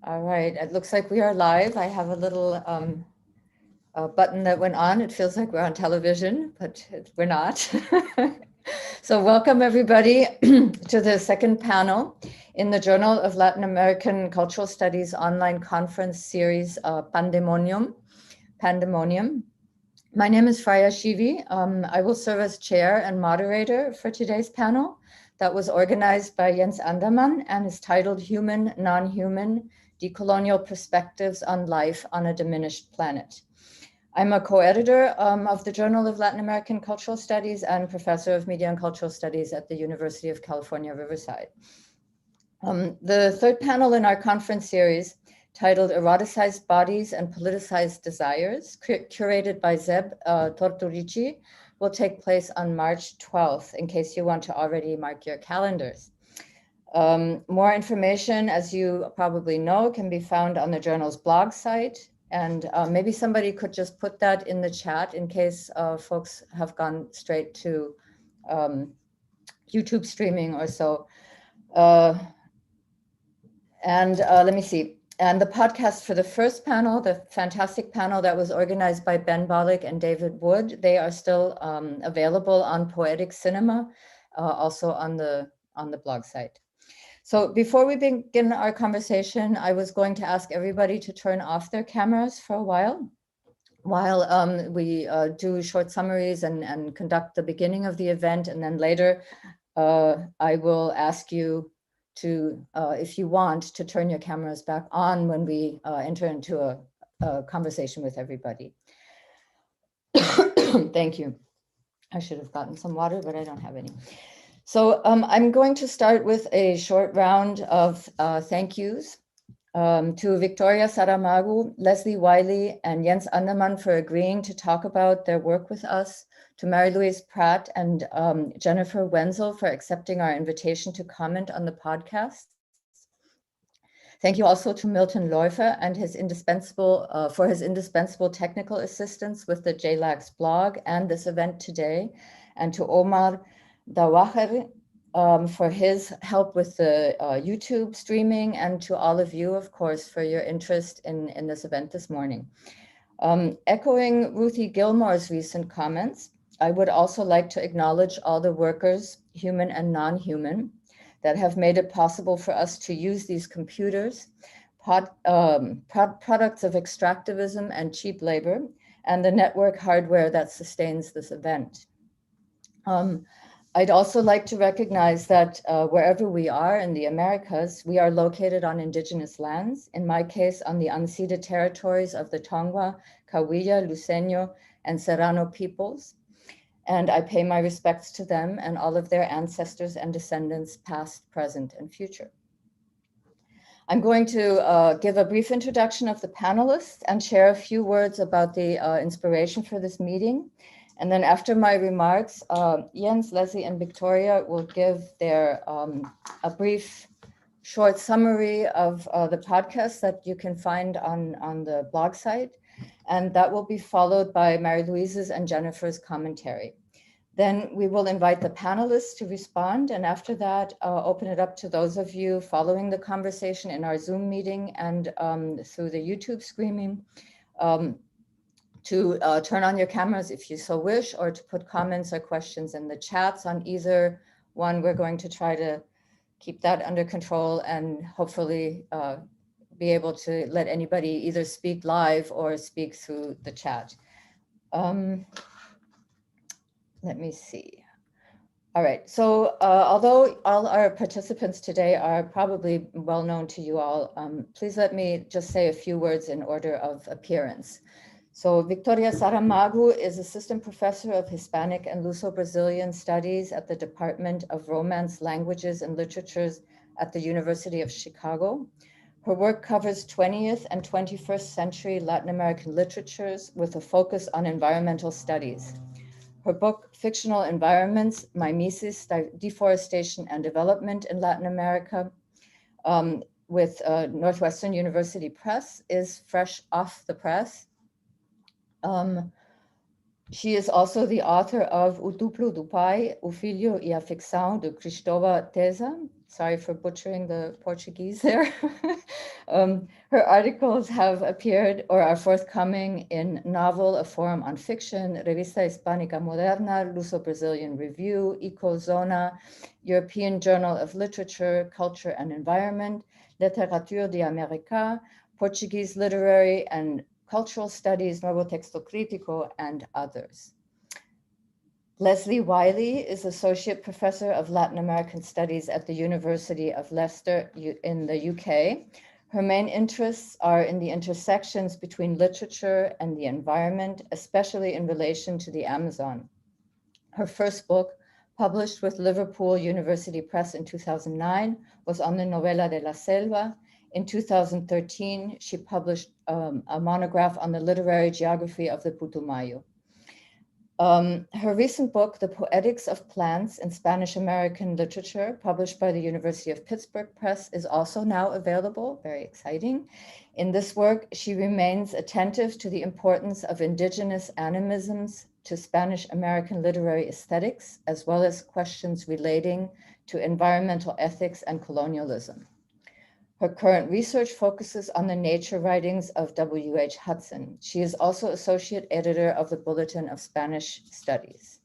All right, it looks like we are live. I have a little button that went on. It feels like we're on television, but we're not. So welcome everybody to the second panel in the Journal of Latin American Cultural Studies online conference series, Pandemonio. My name is Freya Schiwy. I will serve as chair and moderator for today's panel that was organized by Jens Andermann and is titled Human, Non-Human, Decolonial Perspectives on Life on a Diminished Planet. I'm a co-editor of the Journal of Latin American Cultural Studies and professor of Media and Cultural Studies at the University of California, Riverside. The third panel in our conference series, titled Eroticized Bodies and Politicized Desires, curated by Zeb Tortorici, will take place on March 12th, in case you want to already mark your calendars. More information, as you probably know, can be found on the journal's blog site. And maybe somebody could just put that in the chat in case folks have gone straight to YouTube streaming or so. Let me see. And the podcast for the first panel, the fantastic panel that was organized by Ben Bollick and David Wood, they are still available on Poetic Cinema, also on the blog site. So before we begin our conversation, I was going to ask everybody to turn off their cameras for a while we do short summaries and conduct the beginning of the event. And then later, I will ask you to, if you want, to turn your cameras back on when we enter into a conversation with everybody. Thank you. I should have gotten some water, but I don't have any. So I'm going to start with a short round of thank yous to Victoria Saramago, Lesley Wylie, and Jens Andermann for agreeing to talk about their work with us, to Mary Louise Pratt and Jennifer Wenzel for accepting our invitation to comment on the podcast. Thank you also to Milton Läufer and his indispensable technical assistance with the JLAX blog and this event today, and to Omar Dawaher for his help with the YouTube streaming, and to all of you, of course, for your interest in this event this morning. Echoing Ruthie Gilmore's recent comments, I would also like to acknowledge all the workers, human and non-human, that have made it possible for us to use these computers, products of extractivism and cheap labor, and the network hardware that sustains this event. I'd also like to recognize that wherever we are in the Americas, we are located on indigenous lands, in my case, on the unceded territories of the Tongva, Cahuilla, Luceño, and Serrano peoples. And I pay my respects to them and all of their ancestors and descendants, past, present, and future. I'm going to give a brief introduction of the panelists and share a few words about the inspiration for this meeting. And then after my remarks, Jens, Lesley, and Victoria will give their a brief, short summary of the podcast that you can find on the blog site. And that will be followed by Mary Louise's and Jennifer's commentary. Then we will invite the panelists to respond. And after that, open it up to those of you following the conversation in our Zoom meeting and through the YouTube streaming. To turn on your cameras if you so wish, or to put comments or questions in the chats on either one. We're going to try to keep that under control and hopefully be able to let anybody either speak live or speak through the chat. Let me see. All right, so although all our participants today are probably well known to you all, please let me just say a few words in order of appearance. So Victoria Saramago is assistant professor of Hispanic and Luso-Brazilian studies at the Department of Romance, Languages, and Literatures at the University of Chicago. Her work covers 20th and 21st century Latin American literatures with a focus on environmental studies. Her book, Fictional Environments, Mimesis, Deforestation and Development in Latin America, with Northwestern University Press, is fresh off the press. She is also the author of O Duplo do Pai, O Filho e a Ficção de Cristóvão Teza. Sorry for butchering the Portuguese there. Her articles have appeared or are forthcoming in Novel, A Forum on Fiction, Revista Hispánica Moderna, Luso-Brazilian Review, Ecozona, European Journal of Literature, Culture and Environment, Literatura de América, Portuguese Literary and Cultural Studies, Nuevo Texto Crítico, and others. Lesley Wylie is Associate Professor of Latin American Studies at the University of Leicester in the UK. Her main interests are in the intersections between literature and the environment, especially in relation to the Amazon. Her first book, published with Liverpool University Press in 2009, was on the Novela de la Selva. In 2013, she published a monograph on the literary geography of the Putumayo. Her recent book, The Poetics of Plants in Spanish American Literature, published by the University of Pittsburgh Press, is also now available, very exciting. In this work, she remains attentive to the importance of indigenous animisms to Spanish American literary aesthetics, as well as questions relating to environmental ethics and colonialism. Her current research focuses on the nature writings of W.H. Hudson. She is also associate editor of the Bulletin of Spanish Studies.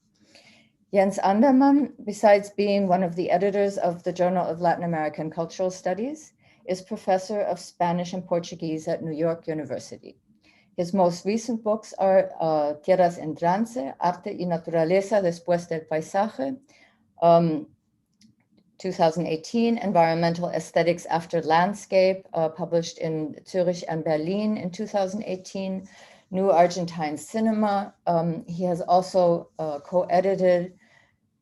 Jens Andermann, besides being one of the editors of the Journal of Latin American Cultural Studies, is professor of Spanish and Portuguese at New York University. His most recent books are Tierras en Trance, Arte y Naturaleza después del Paisaje, 2018, Environmental Aesthetics After Landscape, published in Zurich and Berlin in 2018, New Argentine Cinema. He has also co-edited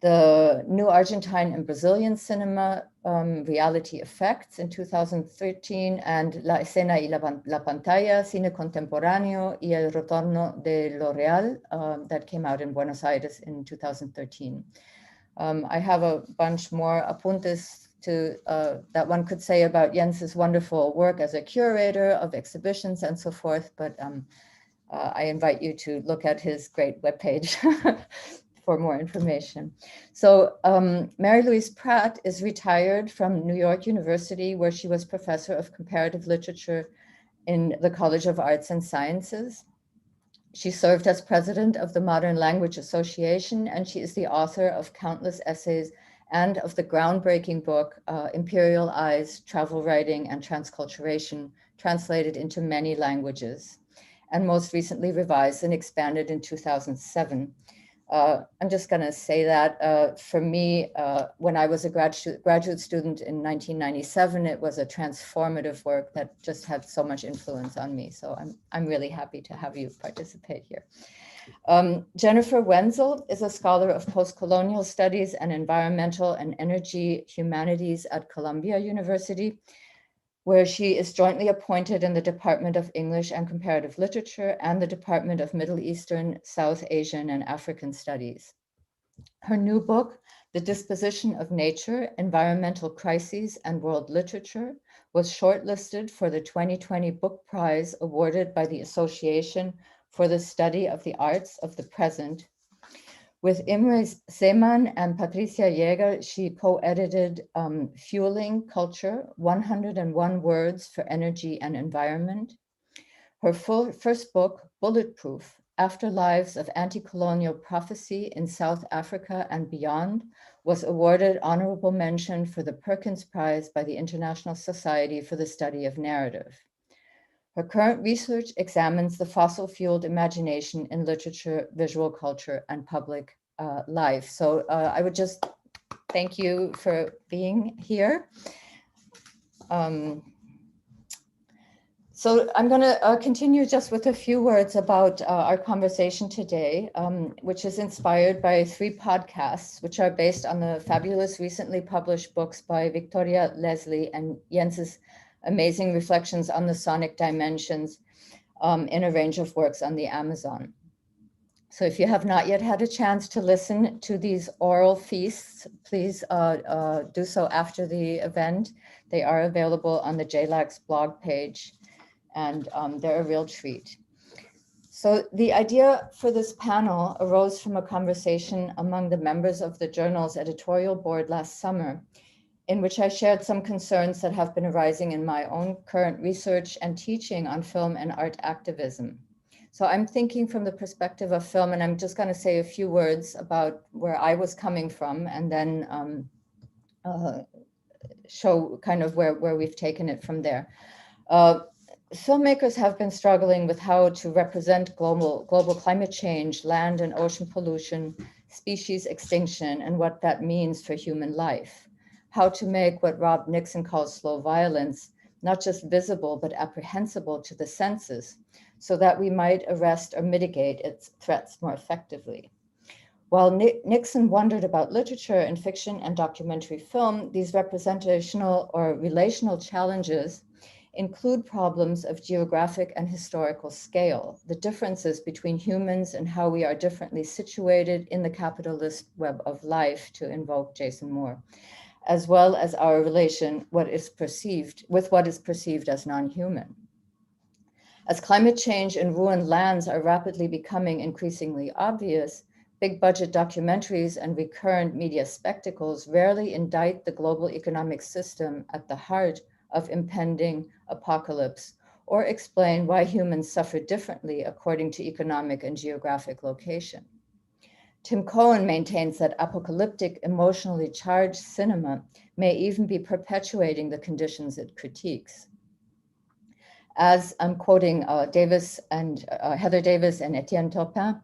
the New Argentine and Brazilian Cinema, Reality Effects in 2013, and La Escena y la Pantalla, Cine Contemporáneo y El Retorno de lo Real, that came out in Buenos Aires in 2013. I have a bunch more apuntes that one could say about Jens's wonderful work as a curator of exhibitions and so forth, but I invite you to look at his great webpage for more information. So Mary Louise Pratt is retired from New York University, where she was professor of comparative literature in the College of Arts and Sciences. She served as president of the Modern Language Association, and she is the author of countless essays and of the groundbreaking book, Imperial Eyes, Travel Writing and Transculturation, translated into many languages, and most recently revised and expanded in 2007. I'm just going to say that for me, when I was a graduate student in 1997, it was a transformative work that just had so much influence on me. So I'm really happy to have you participate here. Jennifer Wenzel is a scholar of post-colonial studies and environmental and energy humanities at Columbia University, where she is jointly appointed in the Department of English and Comparative Literature and the Department of Middle Eastern, South Asian, and African Studies. Her new book, The Disposition of Nature, Environmental Crises and World Literature, was shortlisted for the 2020 Book Prize awarded by the Association for the Study of the Arts of the Present. With Imre Seemann and Patricia Jäger, she co-edited Fueling Culture, 101 Words for Energy and Environment. Her first book, Bulletproof, Afterlives of Anti-Colonial Prophecy in South Africa and Beyond, was awarded honorable mention for the Perkins Prize by the International Society for the Study of Narrative. Her current research examines the fossil-fueled imagination in literature, visual culture, and public life. So I would just thank you for being here. So I'm going to continue just with a few words about our conversation today, which is inspired by 3 podcasts, which are based on the fabulous recently published books by Victoria Lesley and Jens's amazing reflections on the sonic dimensions in a range of works on the Amazon. So if you have not yet had a chance to listen to these oral feasts, please do so after the event. They are available on the JLAC's blog page, and they're a real treat. So the idea for this panel arose from a conversation among the members of the journal's editorial board last summer, in which I shared some concerns that have been arising in my own current research and teaching on film and art activism. So I'm thinking from the perspective of film, and I'm just going to say a few words about where I was coming from, and then show kind of where we've taken it from there. Filmmakers have been struggling with how to represent global climate change, land and ocean pollution, species extinction, and what that means for human life. How to make what Rob Nixon calls slow violence not just visible, but apprehensible to the senses, so that we might arrest or mitigate its threats more effectively. While Nixon wondered about literature and fiction and documentary film, these representational or relational challenges include problems of geographic and historical scale, the differences between humans and how we are differently situated in the capitalist web of life, to invoke Jason Moore, as well as our relation with what is perceived as non-human. As climate change and ruined lands are rapidly becoming increasingly obvious, big budget documentaries and recurrent media spectacles rarely indict the global economic system at the heart of impending apocalypse, or explain why humans suffer differently according to economic and geographic location. Tim Cohen maintains that apocalyptic, emotionally charged cinema may even be perpetuating the conditions it critiques. As I'm quoting Heather Davis and Etienne Topin,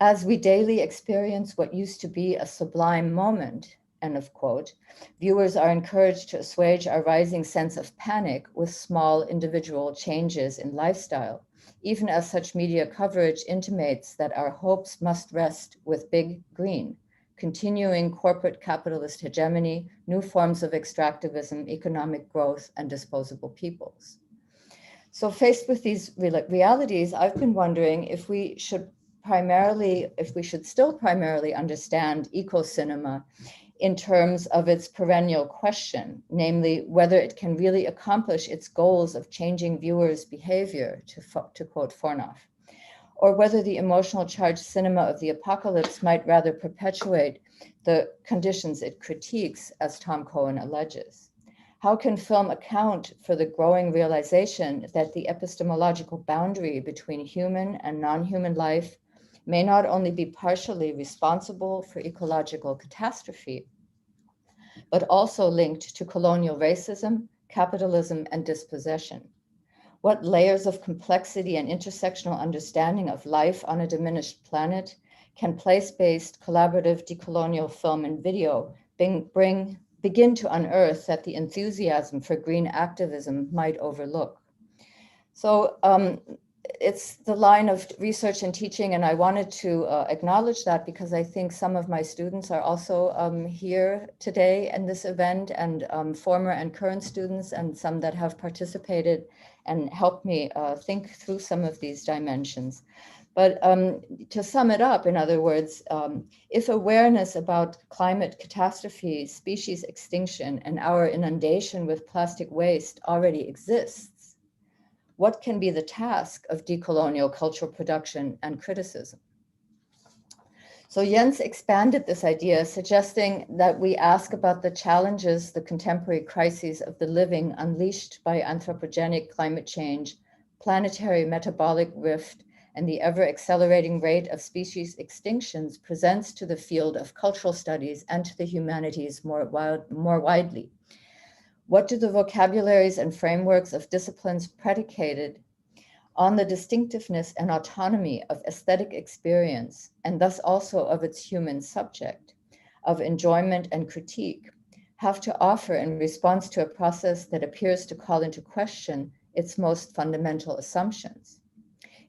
as we daily experience what used to be a sublime moment, end of quote, viewers are encouraged to assuage our rising sense of panic with small individual changes in lifestyle, even as such media coverage intimates that our hopes must rest with big green, continuing corporate capitalist hegemony, new forms of extractivism, economic growth, and disposable peoples. So faced with these realities, I've been wondering if we should still primarily understand eco-cinema in terms of its perennial question, namely whether it can really accomplish its goals of changing viewers' behavior, to quote Fornoff, or whether the emotional charged cinema of the apocalypse might rather perpetuate the conditions it critiques, as Tom Cohen alleges. How can film account for the growing realization that the epistemological boundary between human and non-human life may not only be partially responsible for ecological catastrophe, but also linked to colonial racism, capitalism, and dispossession? What layers of complexity and intersectional understanding of life on a diminished planet can place-based collaborative decolonial film and video begin to unearth that the enthusiasm for green activism might overlook? So it's the line of research and teaching, and I wanted to acknowledge that because I think some of my students are also here today in this event, and former and current students, and some that have participated and helped me think through some of these dimensions. But to sum it up, in other words, if awareness about climate catastrophe, species extinction, and our inundation with plastic waste already exists, what can be the task of decolonial cultural production and criticism? So Jens expanded this idea, suggesting that we ask about the challenges, the contemporary crises of the living unleashed by anthropogenic climate change, planetary metabolic rift, and the ever-accelerating rate of species extinctions presents to the field of cultural studies and to the humanities more widely. What do the vocabularies and frameworks of disciplines predicated on the distinctiveness and autonomy of aesthetic experience, and thus also of its human subject, of enjoyment and critique, have to offer in response to a process that appears to call into question its most fundamental assumptions?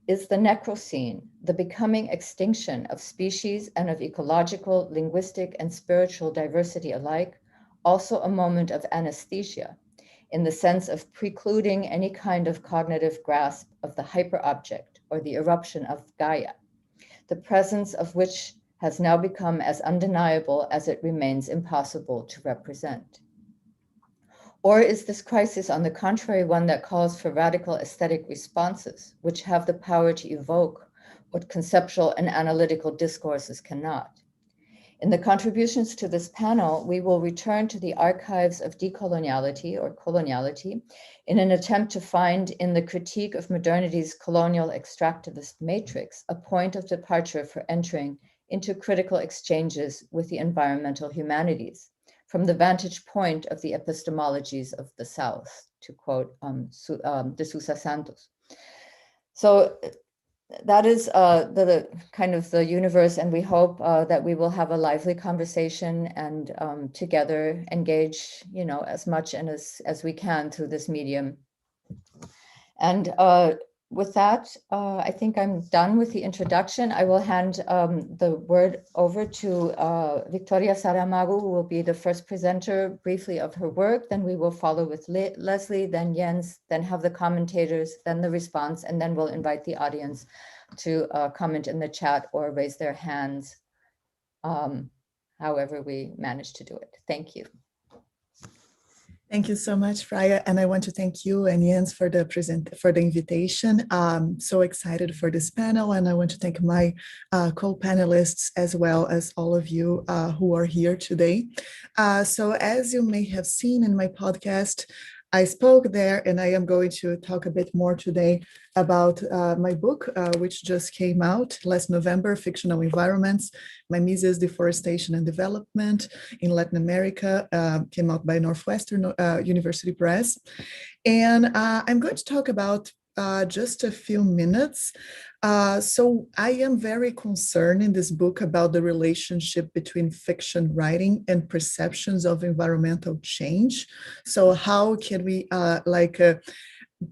Is the Necrocene, the becoming extinction of species and of ecological, linguistic, and spiritual diversity alike, also a moment of anaesthesia, in the sense of precluding any kind of cognitive grasp of the hyperobject or the irruption of Gaia, the presence of which has now become as undeniable as it remains impossible to represent? Or is this crisis, on the contrary, one that calls for radical aesthetic responses, which have the power to evoke what conceptual and analytical discourses cannot? In the contributions to this panel, we will return to the archives of decoloniality or coloniality in an attempt to find in the critique of modernity's colonial extractivist matrix a point of departure for entering into critical exchanges with the environmental humanities from the vantage point of the epistemologies of the South, to quote de Sousa Santos. So that is the kind of the universe, and we hope that we will have a lively conversation and together engage, as much and as we can through this medium. And with that, I think I'm done with the introduction. I will hand the word over to Victoria Saramago, who will be the first presenter briefly of her work. Then we will follow with Lesley, then Jens, then have the commentators, then the response, and then we'll invite the audience to comment in the chat or raise their hands, however we manage to do it. Thank you. Thank you so much, Freya, and I want to thank you and Jens for the invitation. I'm so excited for this panel, and I want to thank my co-panelists as well as all of you who are here today. So as you may have seen in my podcast, I spoke there, and I am going to talk a bit more today about my book, which just came out last November, Fictional Environments, Mimesis, Deforestation and Development in Latin America, came out by Northwestern University Press. And I'm going to talk about just a few minutes. So I am very concerned in this book about the relationship between fiction writing and perceptions of environmental change. So how can we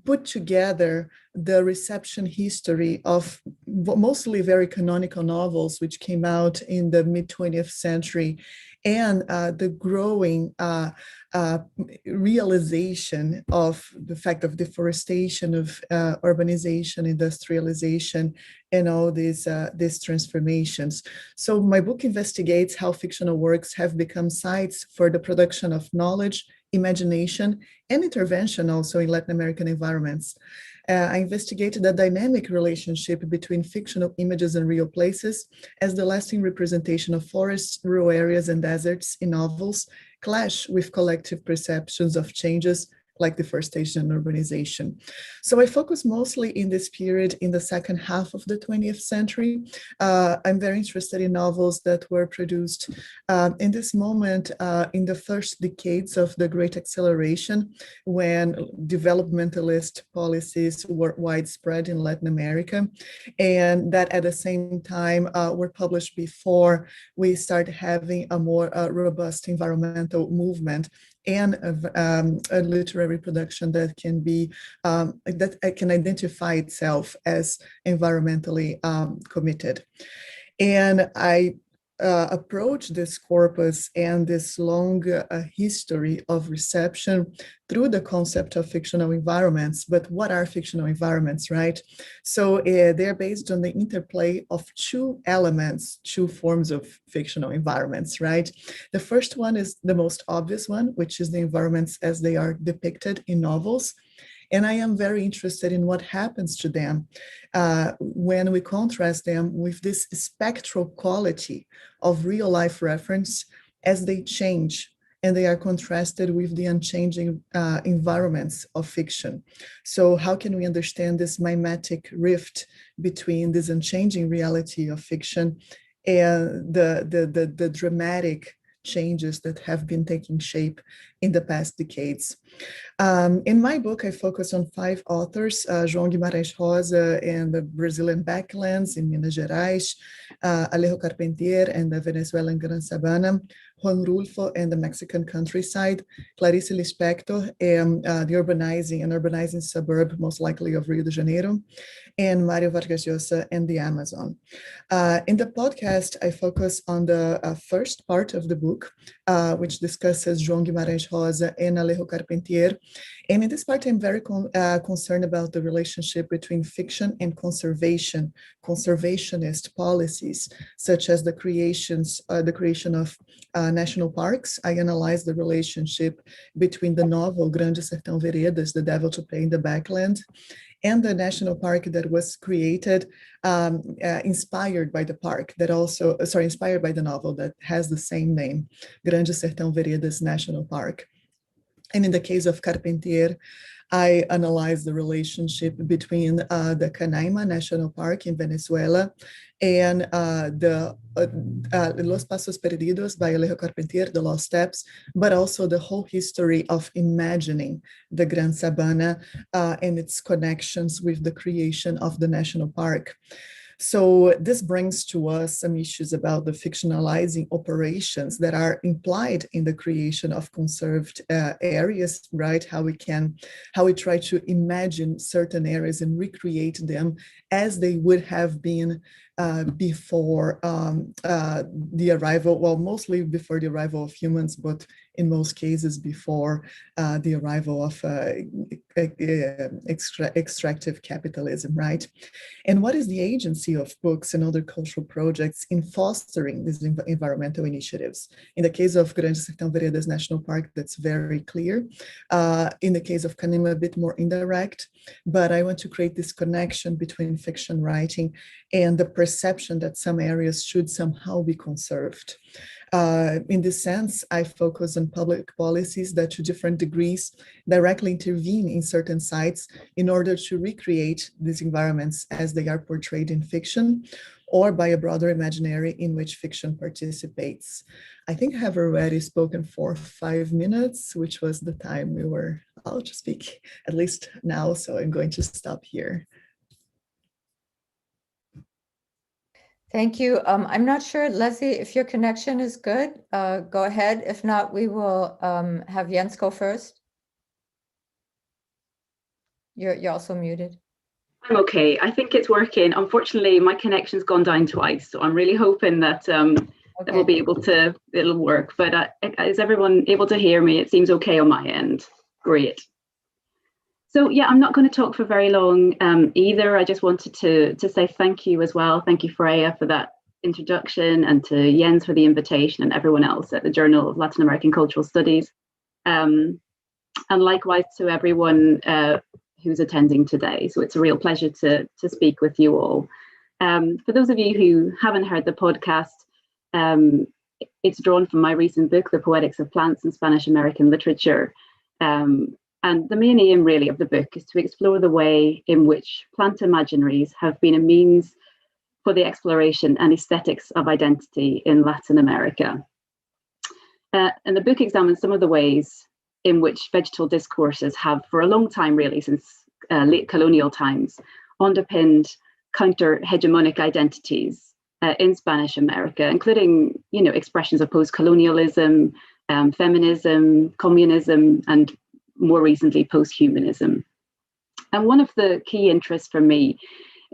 put together the reception history of mostly very canonical novels, which came out in the mid-20th century, and the growing realization of the fact of deforestation, of urbanization, industrialization, and all these transformations. So my book investigates how fictional works have become sites for the production of knowledge, imagination, and intervention also in Latin American environments. I investigated the dynamic relationship between fictional images and real places as the lasting representation of forests, rural areas, and deserts in novels clash with collective perceptions of changes like deforestation and urbanization. So I focus mostly in this period in the second half of the 20th century. I'm very interested in novels that were produced in this moment in the first decades of the Great Acceleration, when developmentalist policies were widespread in Latin America, and that at the same time were published before we started having a more robust environmental movement and a literary production that can be that can identify itself as environmentally committed. And I approach this corpus and this long history of reception through the concept of fictional environments. But what are fictional environments, right? So they're based on the interplay of two elements, two forms of fictional environments, right? The first one is the most obvious one, which is the environments as they are depicted in novels. And I am very interested in what happens to them when we contrast them with this spectral quality of real life reference as they change and they are contrasted with the unchanging environments of fiction. So how can we understand this mimetic rift between this unchanging reality of fiction and the dramatic changes that have been taking shape in the past decades? In my book, I focus on 5 authors, João Guimarães Rosa and the Brazilian backlands in Minas Gerais, Alejo Carpentier and the Venezuelan Gran Sabana, Juan Rulfo and the Mexican countryside, Clarice Lispector and the urbanizing suburb, most likely of Rio de Janeiro, and Mario Vargas Llosa and the Amazon. In the podcast, I focus on the first part of the book, which discusses João Guimarães Rosa and Alejo Carpentier. And in this part, I'm very concerned about the relationship between fiction and conservation, conservationist policies, such as the creation of national parks. I analyze the relationship between the novel Grande Sertão Veredas, The Devil to Pay in the Backland, and the national park that was created, inspired by the park that also, inspired by the novel that has the same name, Grande Sertão Veredas National Park. And in the case of Carpentier, I analyzed the relationship between the Canaima National Park in Venezuela and the Los Pasos Perdidos by Alejo Carpentier, The Lost Steps, but also the whole history of imagining the Gran Sabana and its connections with the creation of the national park. So this brings to us some issues about the fictionalizing operations that are implied in the creation of conserved areas, right? How we try to imagine certain areas and recreate them as they would have been before the arrival, well, mostly before the arrival of humans, but in most cases before the arrival of extractive capitalism, right? And what is the agency of books and other cultural projects in fostering these environmental initiatives? In the case of Grande Sertão Veredas National Park, that's very clear. In the case of Canaima, a bit more indirect, but I want to create this connection between fiction writing and the perception that some areas should somehow be conserved. In this sense, I focus on public policies that to different degrees directly intervene in certain sites in order to recreate these environments as they are portrayed in fiction, or by a broader imaginary in which fiction participates. I think I have already spoken for 5 minutes, which was the time we were allowed to speak, at least now, so I'm going to stop here. Thank you. I'm not sure, Lesley, if your connection is good, go ahead. If not, we will have Jens go first. You're also muted. I'm okay. I think it's working. Unfortunately, my connection's gone down twice, so I'm really hoping that that we'll be able to, it'll work. But is everyone able to hear me? It seems okay on my end. Great. So yeah, I'm not going to talk for very long either. I just wanted to say thank you as well. Thank you, Freya, for that introduction, and to Jens for the invitation, and everyone else at the Journal of Latin American Cultural Studies. And likewise to everyone who's attending today. So it's a real pleasure to speak with you all. For those of you who haven't heard the podcast, it's drawn from my recent book, The Poetics of Plants in Spanish American Literature. And the main aim really of the book is to explore the way in which plant imaginaries have been a means for the exploration and aesthetics of identity in Latin America. And the book examines some of the ways in which vegetal discourses have, for a long time really, since late colonial times, underpinned counter-hegemonic identities in Spanish America, including, you know, expressions of post-colonialism, feminism, communism, and more recently, post-humanism. And one of the key interests for me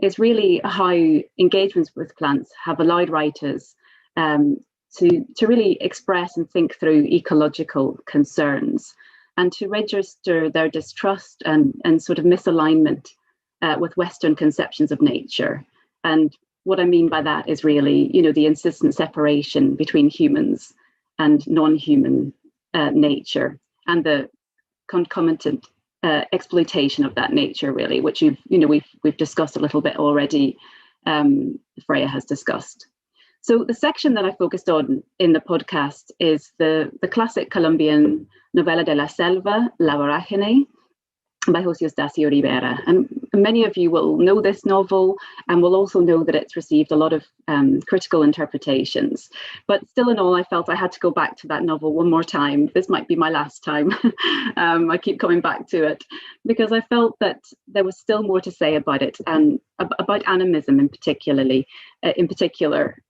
is really how engagements with plants have allowed writers to really express and think through ecological concerns, and to register their distrust and sort of misalignment with Western conceptions of nature. And what I mean by that is really, you know, the insistent separation between humans and non-human nature, and the concomitant exploitation of that nature, really, which we've discussed a little bit already. Freya has discussed. So the section that I focused on in the podcast is the classic Colombian novela de la selva, La Vorágine, by José Eustacio Rivera. And many of you will know this novel, and will also know that it's received a lot of critical interpretations. But still in all, I felt I had to go back to that novel one more time. This might be my last time. I keep coming back to it, because I felt that there was still more to say about it, and about animism in particular,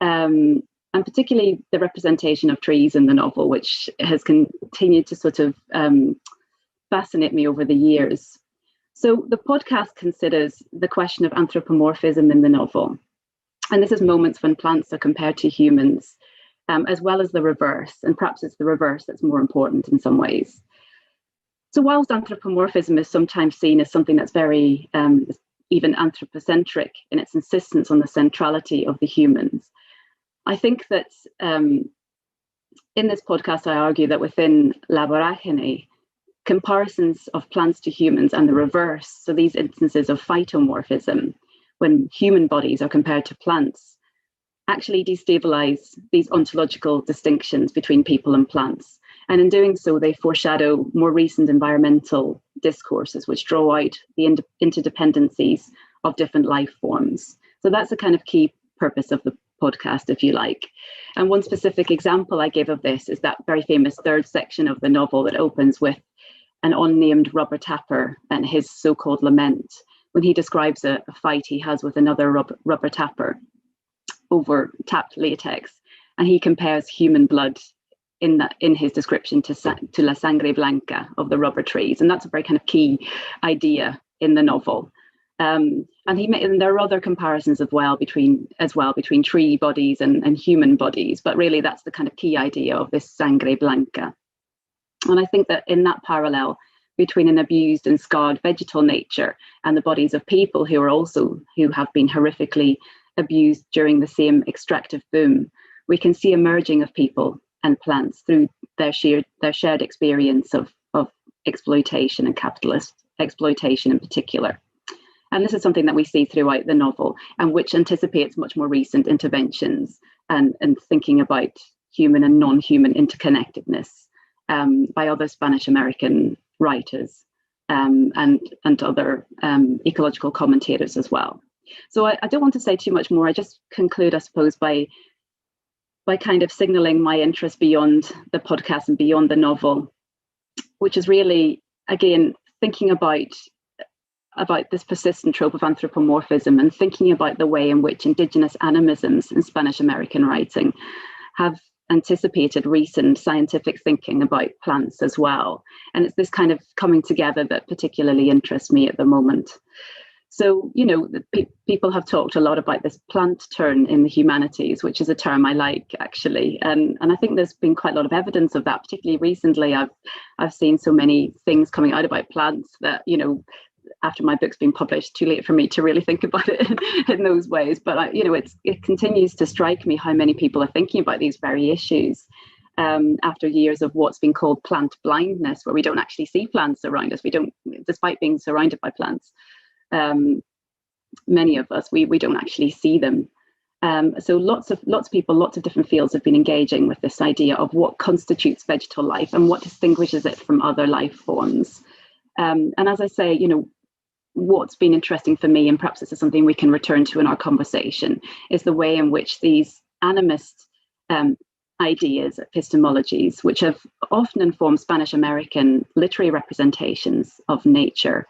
and particularly the representation of trees in the novel, which has continued to sort of fascinate me over the years. So the podcast considers the question of anthropomorphism in the novel. And this is moments when plants are compared to humans, as well as the reverse. And perhaps it's the reverse that's more important in some ways. So whilst anthropomorphism is sometimes seen as something that's very even anthropocentric in its insistence on the centrality of the humans, I think that in this podcast, I argue that within La Vorágine, comparisons of plants to humans and the reverse, so these instances of phytomorphism, when human bodies are compared to plants, actually destabilize these ontological distinctions between people and plants. And in doing so, they foreshadow more recent environmental discourses, which draw out the interdependencies of different life forms. So that's a kind of key purpose of the podcast, if you like. And one specific example I give of this is that very famous third section of the novel that opens with an unnamed rubber tapper and his so-called lament, when he describes a fight he has with another rubber tapper over tapped latex, and he compares human blood in his description to la sangre blanca of the rubber trees, and that's a very kind of key idea in the novel. And there are other comparisons as well between tree bodies and human bodies, but really that's the kind of key idea of this sangre blanca. And I think that in that parallel between an abused and scarred vegetal nature and the bodies of people who have been horrifically abused during the same extractive boom, we can see a merging of people and plants through their shared experience of exploitation and capitalist exploitation in particular. And this is something that we see throughout the novel, and which anticipates much more recent interventions and thinking about human and non-human interconnectedness by other Spanish American writers and other ecological commentators as well. So I don't want to say too much more. I just conclude, I suppose, by kind of signaling my interest beyond the podcast and beyond the novel, which is really, again, thinking about this persistent trope of anthropomorphism and thinking about the way in which indigenous animisms in Spanish American writing have anticipated recent scientific thinking about plants as well. And it's this kind of coming together that particularly interests me at the moment. So, you know, people have talked a lot about this plant turn in the humanities, which is a term I like, actually. And I think there's been quite a lot of evidence of that, particularly recently. I've seen so many things coming out about plants that, you know, after my book's been published, too late for me to really think about it in those ways. But, it continues to strike me how many people are thinking about these very issues after years of what's been called plant blindness, where we don't actually see plants around us. We don't, despite being surrounded by plants. Many of us, we don't actually see them. So lots of people, lots of different fields have been engaging with this idea of what constitutes vegetal life and what distinguishes it from other life forms. And as I say, you know, what's been interesting for me, and perhaps this is something we can return to in our conversation, is the way in which these animist ideas, epistemologies, which have often informed Spanish American literary representations of nature,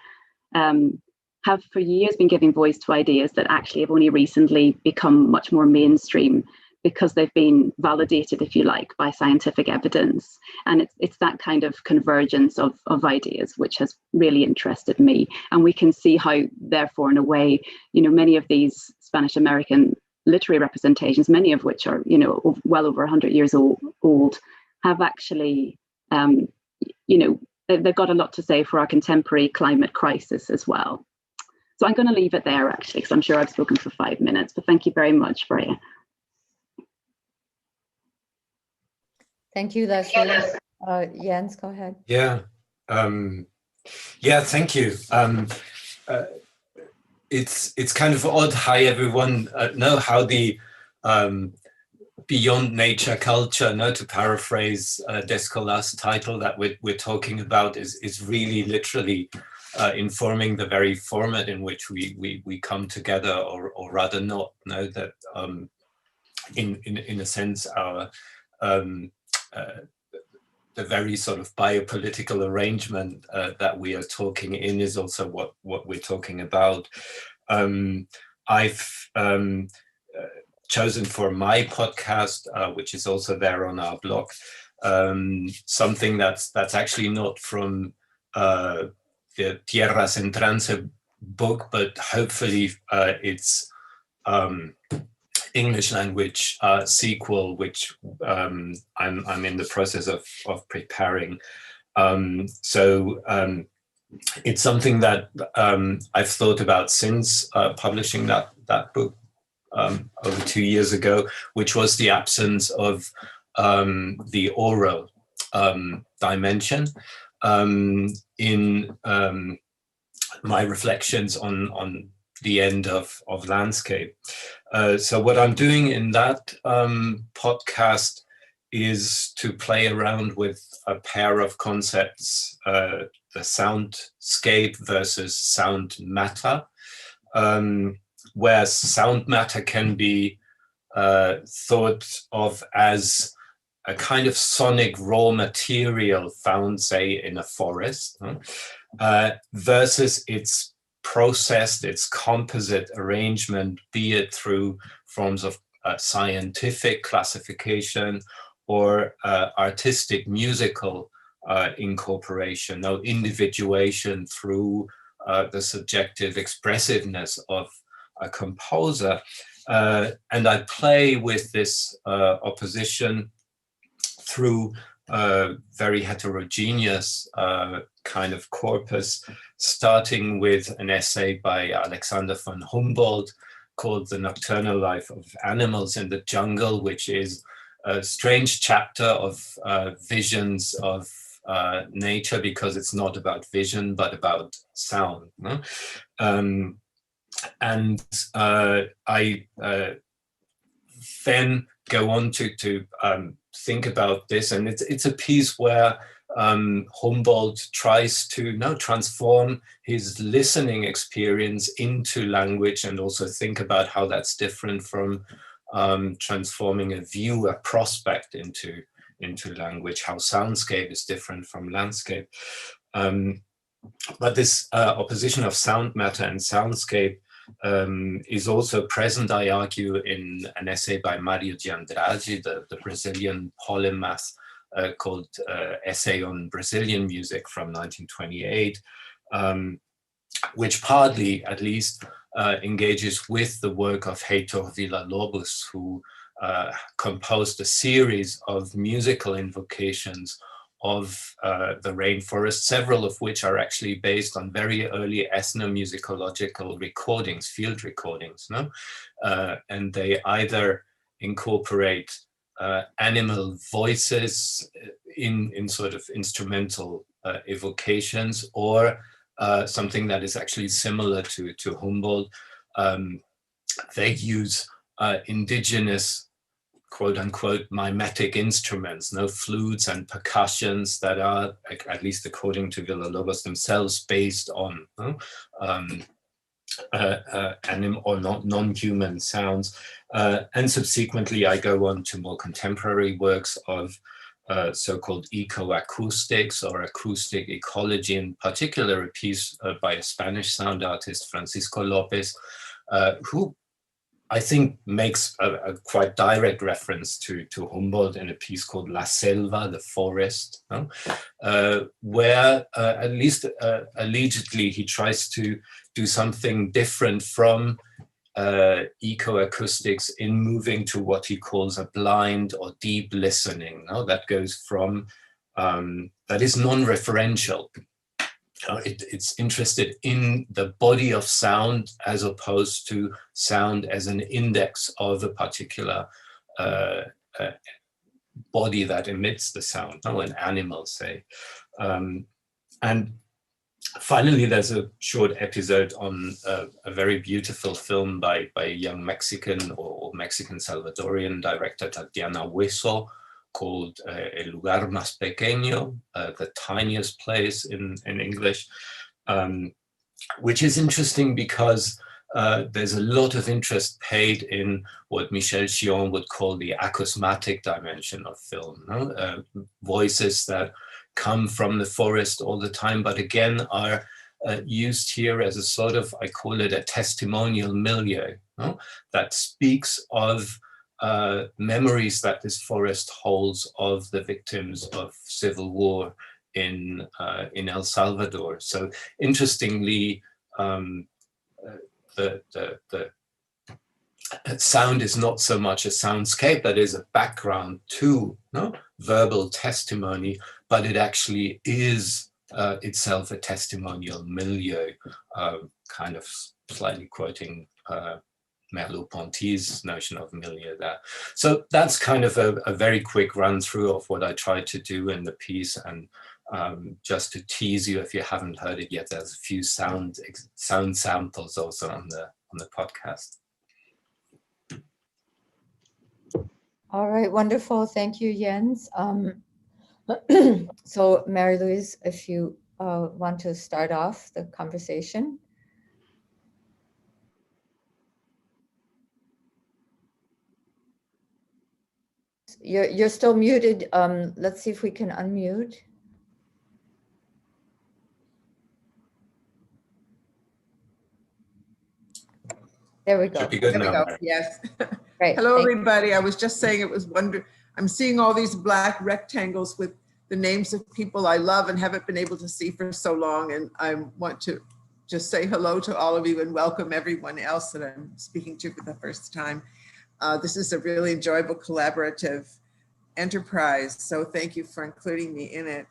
have for years been giving voice to ideas that actually have only recently become much more mainstream because they've been validated, if you like, by scientific evidence. And it's that kind of convergence of ideas which has really interested me. And we can see how, therefore, in a way, you know, many of these Spanish American literary representations, many of which are, you know, well over 100 years old, have actually, you know, they've got a lot to say for our contemporary climate crisis as well. So I'm going to leave it there, actually, because I'm sure I've spoken for 5 minutes, but thank you very much, Freya. Thank you, Lesley. Jens, go ahead. Yeah, thank you. It's kind of odd how everyone know how the beyond nature culture, to paraphrase Descolas' title that we're talking about, is really literally informing the very format in which we come together, or rather not. That in a sense our the very sort of biopolitical arrangement that we are talking in is also what we're talking about. I've chosen for my podcast, which is also there on our blog, something that's actually not from the Tierras en Trance book, but hopefully its English language sequel, which I'm in the process of preparing. It's something that I've thought about since publishing that book over 2 years ago, which was the absence of the oral dimension. in my reflections on the end of landscape. So what I'm doing in that podcast is to play around with a pair of concepts, the soundscape versus sound matter, where sound matter can be thought of as a kind of sonic raw material found, say, in a forest, versus its processed, its composite arrangement, be it through forms of scientific classification or artistic, musical incorporation, no individuation through the subjective expressiveness of a composer. And I play with this opposition through very heterogeneous kind of corpus, starting with an essay by Alexander von Humboldt called The Nocturnal Life of Animals in the Jungle, which is a strange chapter of visions of nature, because it's not about vision, but about sound. No? And I then go on to think about this, and it's a piece where Humboldt tries to transform his listening experience into language, and also think about how that's different from transforming a view, a prospect into language, how soundscape is different from landscape. But this opposition of sound matter and soundscape is also present, I argue, in an essay by Mário de Andrade, the Brazilian polymath, called Essay on Brazilian Music from 1928, which partly, at least, engages with the work of Heitor Villa-Lobos, who composed a series of musical invocations of the rainforest, several of which are actually based on very early ethnomusicological recordings, field recordings, no? And they either incorporate animal voices in sort of instrumental evocations, or something that is actually similar to Humboldt. They use indigenous, quote unquote, mimetic instruments, no, flutes and percussions that are, at least according to Villa-Lobos themselves, based on animal or non-human sounds. And subsequently, I go on to more contemporary works of so-called ecoacoustics or acoustic ecology, in particular a piece by a Spanish sound artist, Francisco Lopez, who I think makes a quite direct reference to Humboldt in a piece called La Selva, the forest, no? Where at least allegedly he tries to do something different from ecoacoustics in moving to what he calls a blind or deep listening, no? That goes from, that is non-referential. It's interested in the body of sound as opposed to sound as an index of a particular body that emits the sound, no? An animal, say. And finally, there's a short episode on a very beautiful film by a young Mexican or Mexican Salvadorian director, Tatiana Hueso, called El Lugar Más Pequeño, the tiniest place in English, which is interesting because there's a lot of interest paid in what Michel Chion would call the acousmatic dimension of film, no? Voices that come from the forest all the time, but again are used here as a sort of, I call it a testimonial milieu, no? That speaks of memories that this forest holds of the victims of civil war in El Salvador. So interestingly, the sound is not so much a soundscape that is a background to, no, verbal testimony, but it actually is itself a testimonial milieu, kind of slightly quoting Merleau-Ponty's notion of milieu there. So that's kind of a very quick run through of what I tried to do in the piece, and Just to tease you, if you haven't heard it yet, there's a few sound samples also on the podcast. All right, wonderful. Thank you, Jens. So Mary Louise, if you want to start off the conversation. You're still muted. Let's see if we can unmute. There we go. Should be good now. There we go. Yes. Great. Hello, everybody. I was just saying it was wonderful. I'm seeing all these black rectangles with the names of people I love and haven't been able to see for so long. And I want to just say hello to all of you and welcome everyone else that I'm speaking to for the first time. This is a really enjoyable collaborative enterprise. So thank you for including me in it.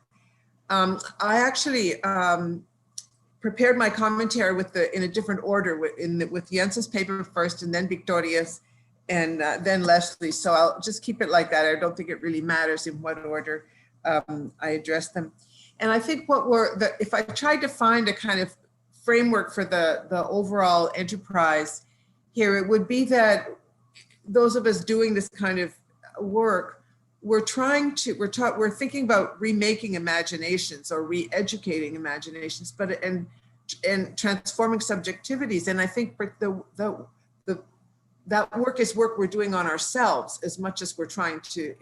I actually prepared my commentary in a different order with Jens's paper first and then Victoria's and then Lesley. So I'll just keep it like that. I don't think it really matters in what order I address them. And I think if I tried to find a kind of framework for the overall enterprise here, it would be that those of us doing this kind of work, we're thinking about remaking imaginations or re-educating imaginations, and transforming subjectivities. And I think that work is work we're doing on ourselves as much as we're trying to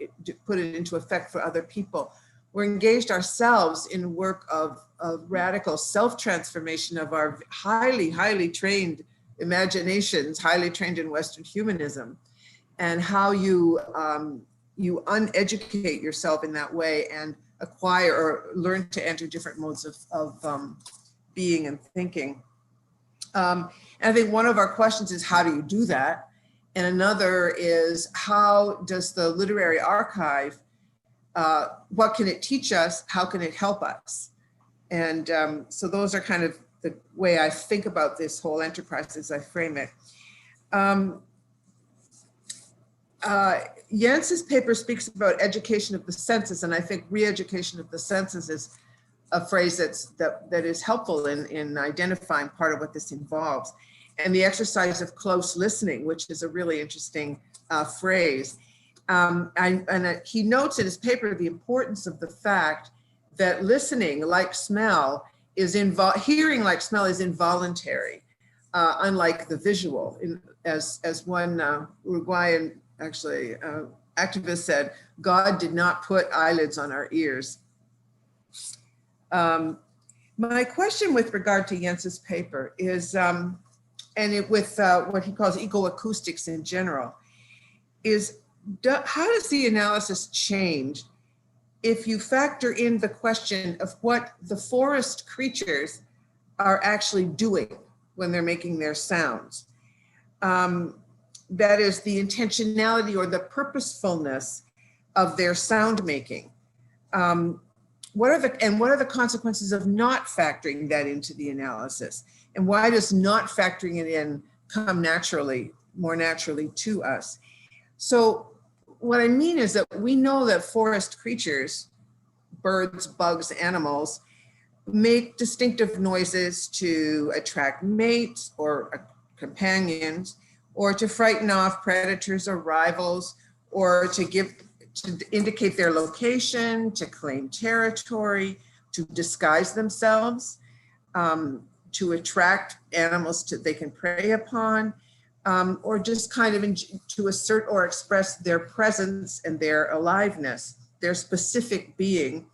put it into effect for other people. We're engaged ourselves in work of radical self-transformation of our highly, highly trained imaginations, highly trained in Western humanism, and how you uneducate yourself in that way and acquire or learn to enter different modes of being and thinking. And I think one of our questions is, how do you do that? And another is, how does the literary archive, what can it teach us? How can it help us? And so those are kind of the way I think about this whole enterprise as I frame it. Jens's paper speaks about education of the senses, and I think re-education of the senses is a phrase that is helpful in identifying part of what this involves. And the exercise of close listening, which is a really interesting phrase. He notes in his paper the importance of the fact that listening, like smell, hearing like smell is involuntary, unlike the visual. As one Uruguayan activist said, God did not put eyelids on our ears. My question with regard to Jens's paper is, with what he calls ecoacoustics in general, is how does the analysis change if you factor in the question of what the forest creatures are actually doing when they're making their sounds? That is the intentionality or the purposefulness of their sound making. What are the consequences of not factoring that into the analysis? And why does not factoring it in come more naturally to us? So what I mean is that we know that forest creatures, birds, bugs, animals, make distinctive noises to attract mates or companions, or to frighten off predators or rivals, or to indicate their location, to claim territory, to disguise themselves, to attract animals they can prey upon, or just kind of to assert or express their presence and their aliveness, their specific being,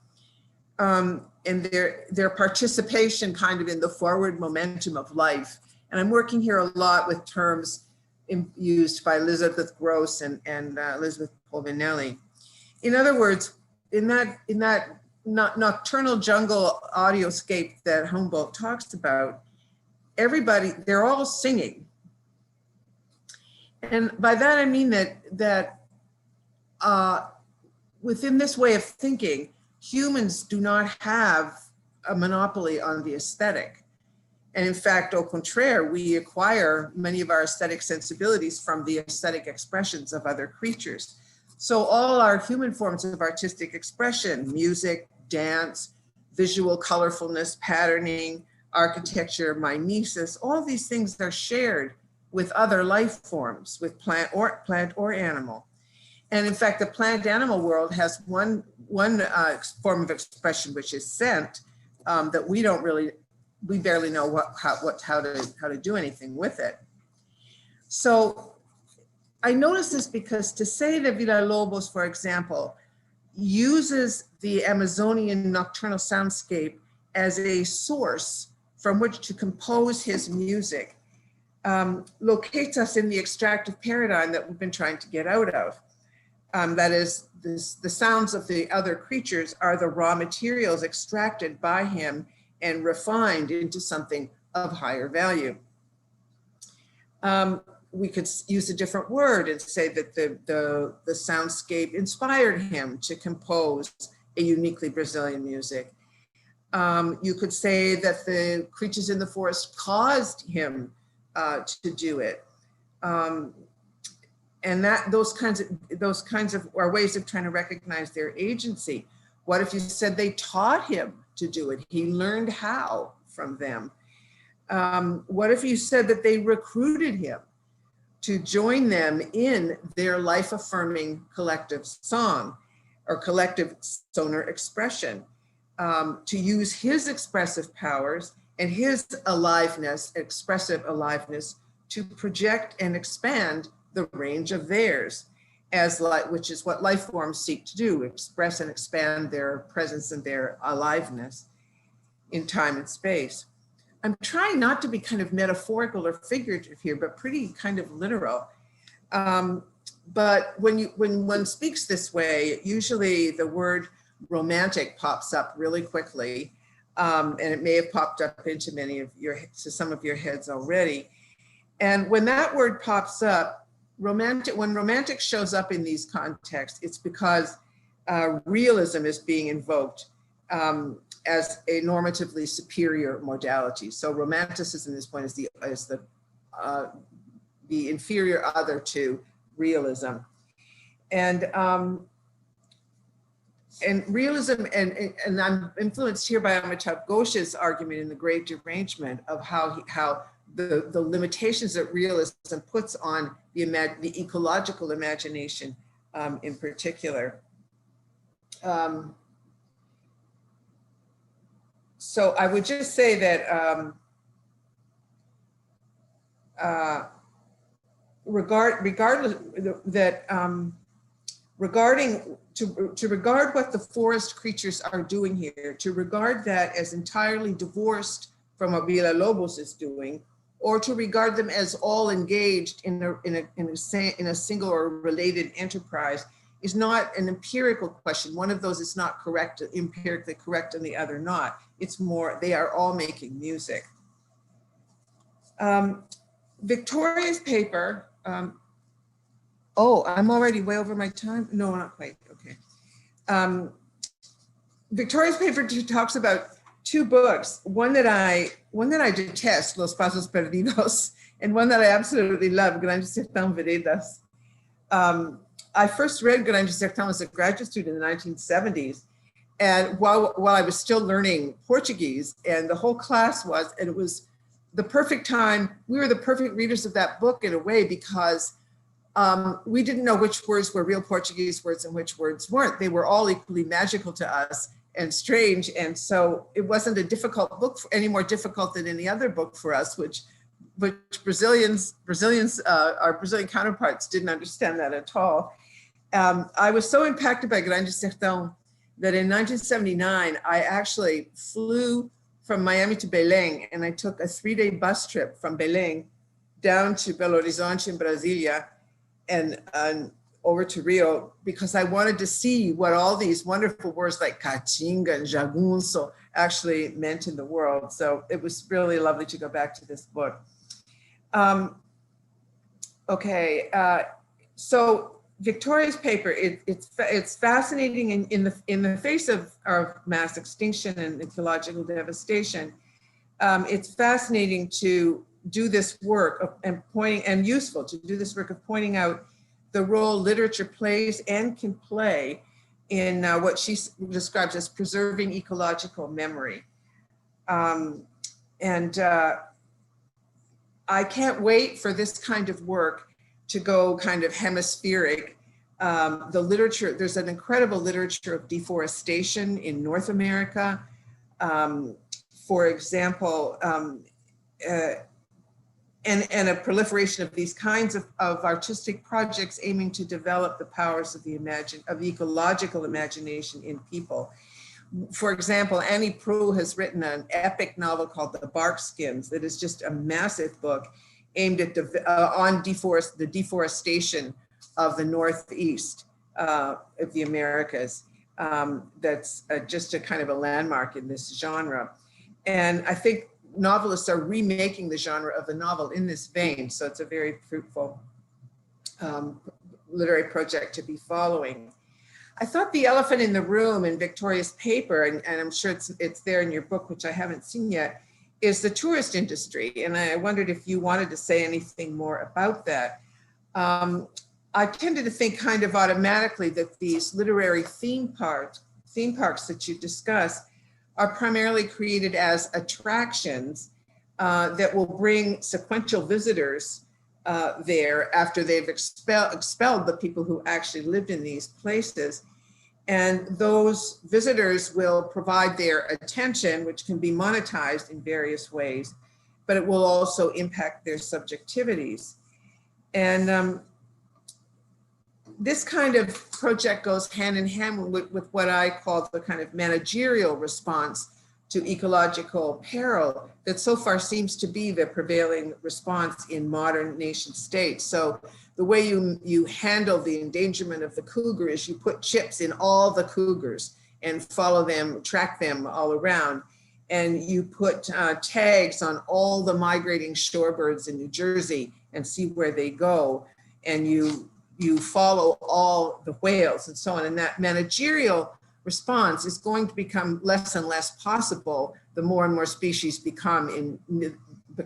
and their participation kind of in the forward momentum of life. And I'm working here a lot with terms used by Elizabeth Gross and Elizabeth Polvinelli. In other words, in that nocturnal jungle audioscape that Humboldt talks about, they're all singing. And by that I mean that within this way of thinking, humans do not have a monopoly on the aesthetic. And in fact, au contraire, we acquire many of our aesthetic sensibilities from the aesthetic expressions of other creatures. So all our human forms of artistic expression, music, dance, visual colorfulness, patterning, architecture, mimesis, all these things are shared with other life forms, with plant or animal. And in fact, the plant animal world has one form of expression, which is scent, that we barely know how to do anything with it. So I noticed this because to say that Villalobos, for example, uses the Amazonian nocturnal soundscape as a source from which to compose his music locates us in the extractive paradigm that we've been trying to get out of. That is, the sounds of the other creatures are the raw materials extracted by him and refined into something of higher value. We could use a different word and say that the soundscape inspired him to compose a uniquely Brazilian music. You could say that the creatures in the forest caused him to do it. And those kinds of are ways of trying to recognize their agency. What if you said they taught him to do it? He learned how from them. What if you said that they recruited him to join them in their life-affirming collective song or collective sonar expression, to use his expressive powers and his aliveness, expressive aliveness, to project and expand the range of theirs, which is what life forms seek to do, express and expand their presence and their aliveness in time and space. I'm trying not to be kind of metaphorical or figurative here, but pretty kind of literal. But when one speaks this way, usually the word romantic pops up really quickly, and it may have popped up into some of your heads already. And when that word pops up, when romantic shows up in these contexts, it's because realism is being invoked as a normatively superior modality. So romanticism at this point is the inferior other to realism, and realism, and I'm influenced here by Amitav Ghosh's argument in The Great Derangement of how the limitations that realism puts on the ecological imagination in particular. So I would just say that regarding what the forest creatures are doing here, to regard that as entirely divorced from what Villalobos is doing, or to regard them as all engaged in a single or related enterprise, is not an empirical question. One of those is not correct, empirically correct, and the other not. It's more, they are all making music. Victoria's paper, oh, I'm already way over my time. No, not quite, okay. Victoria's paper talks about two books, one that I detest, Los Pasos Perdidos, and one that I absolutely love, Grandes Sertão Veredas. I first read Grandes Sertão as a graduate student in the 1970s, and while I was still learning Portuguese, and the whole class was, and it was the perfect time, we were the perfect readers of that book in a way, because we didn't know which words were real Portuguese words and which words weren't. They were all equally magical to us and strange, and so it wasn't a difficult book, any more difficult than any other book for us, which Brazilians, our Brazilian counterparts didn't understand that at all. I was so impacted by Grandes Sertão that in 1979, I actually flew from Miami to Belém, and I took a 3-day bus trip from Belém down to Belo Horizonte in Brasilia and over to Rio, because I wanted to see what all these wonderful words like caatinga and jagunço actually meant in the world. So it was really lovely to go back to this book. So Victoria's paper, it's fascinating in the face of mass extinction and ecological devastation. It's fascinating to do this work and useful to do this work of pointing out the role literature plays and can play in what she describes as preserving ecological memory. I can't wait for this kind of work to go kind of hemispheric. The literature, there's an incredible literature of deforestation in North America. For example, and a proliferation of these kinds of artistic projects aiming to develop the powers of the ecological imagination in people. For example, Annie Proulx has written an epic novel called The Barkskins that is just a massive book aimed at on the deforestation of the Northeast of the Americas. That's just a kind of a landmark in this genre. And I think novelists are remaking the genre of the novel in this vein. So it's a very fruitful literary project to be following. I thought the elephant in the room in Victoria's paper, and I'm sure it's there in your book, which I haven't seen yet, is the tourist industry. And I wondered if you wanted to say anything more about that. I tended to think kind of automatically that these literary theme parks that you discuss are primarily created as attractions that will bring sequential visitors there after they've expelled the people who actually lived in these places. And those visitors will provide their attention, which can be monetized in various ways, but it will also impact their subjectivities. And this kind of project goes hand in hand with what I call the kind of managerial response to ecological peril that so far seems to be the prevailing response in modern nation states. So the way you handle the endangerment of the cougar is you put chips in all the cougars and follow them, track them all around. And you put tags on all the migrating shorebirds in New Jersey and see where they go. And you follow all the whales and so on. And that managerial response is going to become less and less possible the more and more species become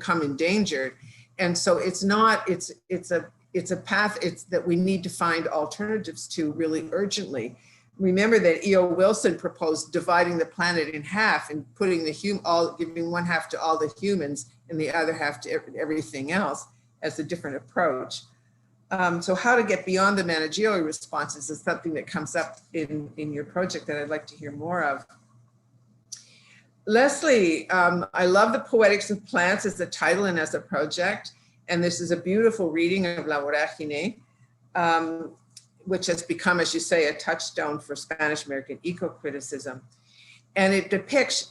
endangered. And so it's a path that we need to find alternatives to really urgently. Remember that E.O. Wilson proposed dividing the planet in half and putting giving one half to all the humans and the other half to everything else as a different approach. So how to get beyond the managerial responses is something that comes up in your project that I'd like to hear more of. Lesley, I love the Poetics of Plants as a title and as a project. And this is a beautiful reading of La Voragine, which has become, as you say, a touchstone for Spanish American eco-criticism. And it depicts,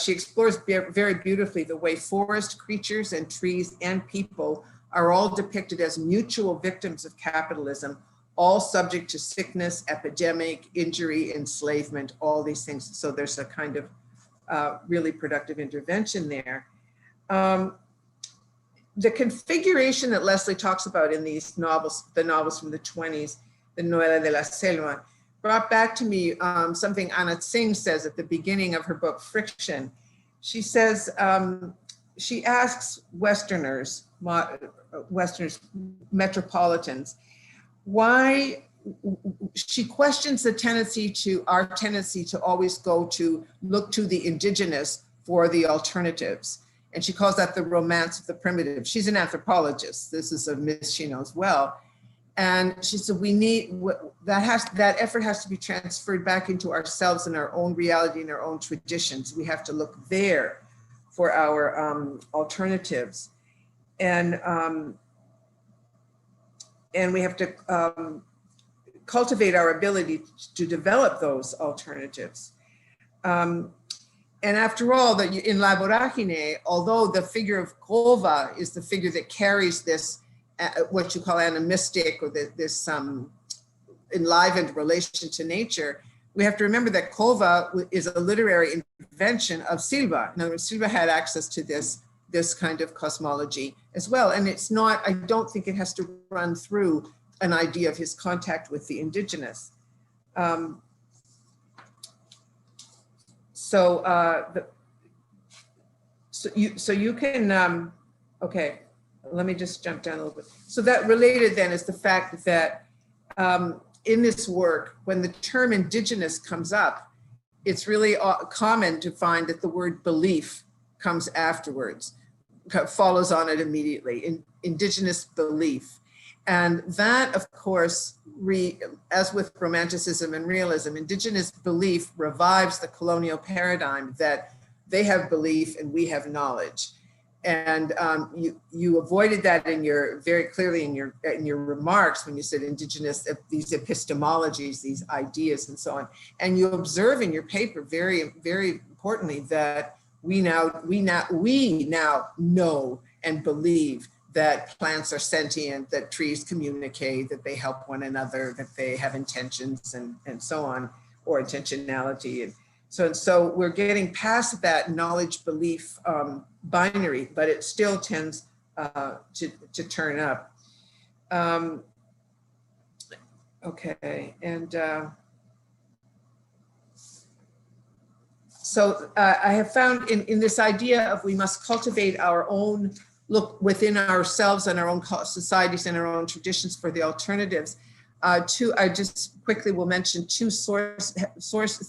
she explores very beautifully the way forest creatures and trees and people are all depicted as mutual victims of capitalism, all subject to sickness, epidemic, injury, enslavement, all these things. So there's a kind of really productive intervention there. The configuration that Lesley talks about in these novels, the novels from the 20s, the Novela de la Selva, brought back to me something Anna Tsing says at the beginning of her book, Friction. She says, she asks Westerners, metropolitans, why she questions our tendency to always look to the indigenous for the alternatives. And she calls that the romance of the primitive. She's an anthropologist. This is a miss she knows well. And she said, that effort has to be transferred back into ourselves and our own reality and our own traditions. We have to look there for our alternatives. And we have to cultivate our ability to develop those alternatives. And after all, in La Voragine, although the figure of Kova is the figure that carries this, what you call animistic or this enlivened relation to nature, we have to remember that Kova is a literary invention of Silva. In other words, Silva had access to this kind of cosmology as well. And it's not, I don't think it has to run through an idea of his contact with the indigenous. So you can, okay, let me just jump down a little bit. So that related then is the fact that in this work, when the term indigenous comes up, it's really common to find that the word belief comes afterwards, follows on it immediately, indigenous belief. And that, of course, as with Romanticism and realism, indigenous belief revives the colonial paradigm that they have belief and we have knowledge. And you avoided that very clearly in your remarks when you said indigenous, these epistemologies, these ideas and so on. And you observe in your paper very, very importantly that we now know and believe that plants are sentient, that trees communicate, that they help one another, that they have intentions and so on, or intentionality. And so we're getting past that knowledge belief binary, but it still tends to turn up. Okay, and so I have found in this idea of we must cultivate our own look within ourselves and our own societies and our own traditions for the alternatives. I just quickly will mention two source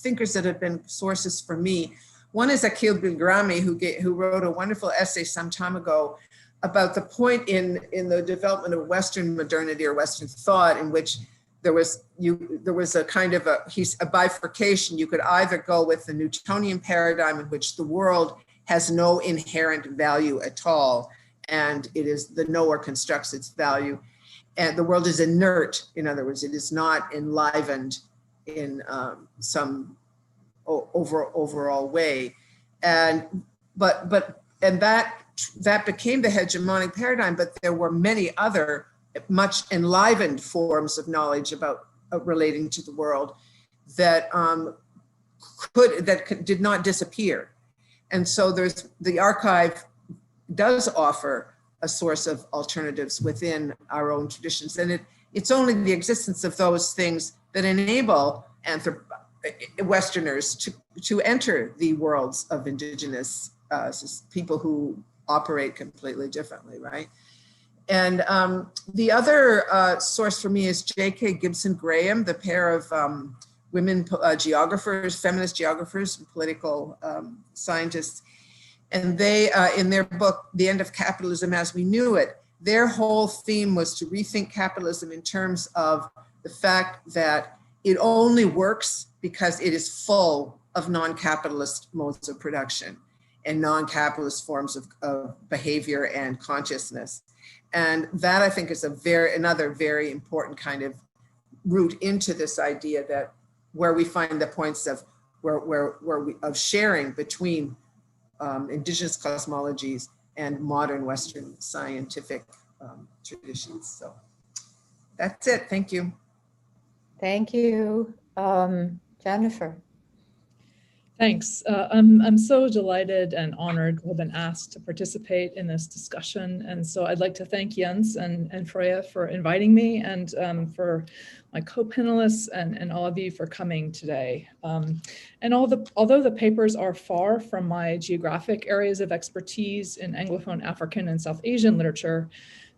thinkers that have been sources for me. One is Akil Bigrami, who wrote a wonderful essay some time ago about the point in the development of Western modernity or Western thought in which there was a kind of a bifurcation. You could either go with the Newtonian paradigm in which the world has no inherent value at all, and it is the knower constructs its value, and the world is inert. In other words, it is not enlivened in some overall way, and that became the hegemonic paradigm. But there were many other much enlivened forms of knowledge about relating to the world that did not disappear, and so the archive does offer a source of alternatives within our own traditions. And it's only the existence of those things that enable Westerners to enter the worlds of indigenous people who operate completely differently, right? And the other source for me is J.K. Gibson Graham, the pair of women geographers, feminist geographers, and political scientists. And they, in their book, The End of Capitalism as We Knew It, their whole theme was to rethink capitalism in terms of the fact that it only works because it is full of non-capitalist modes of production and non-capitalist forms of behavior and consciousness. And that, I think, is another very important kind of route into this idea that where we find the points of of sharing between indigenous cosmologies and modern Western scientific traditions. So that's it. Thank you. Thank you. Jennifer. Thanks. I'm so delighted and honored to have been asked to participate in this discussion. And so I'd like to thank Jens and Freya for inviting me, and for my co-panelists and all of you for coming today. And although the papers are far from my geographic areas of expertise in Anglophone African and South Asian literature,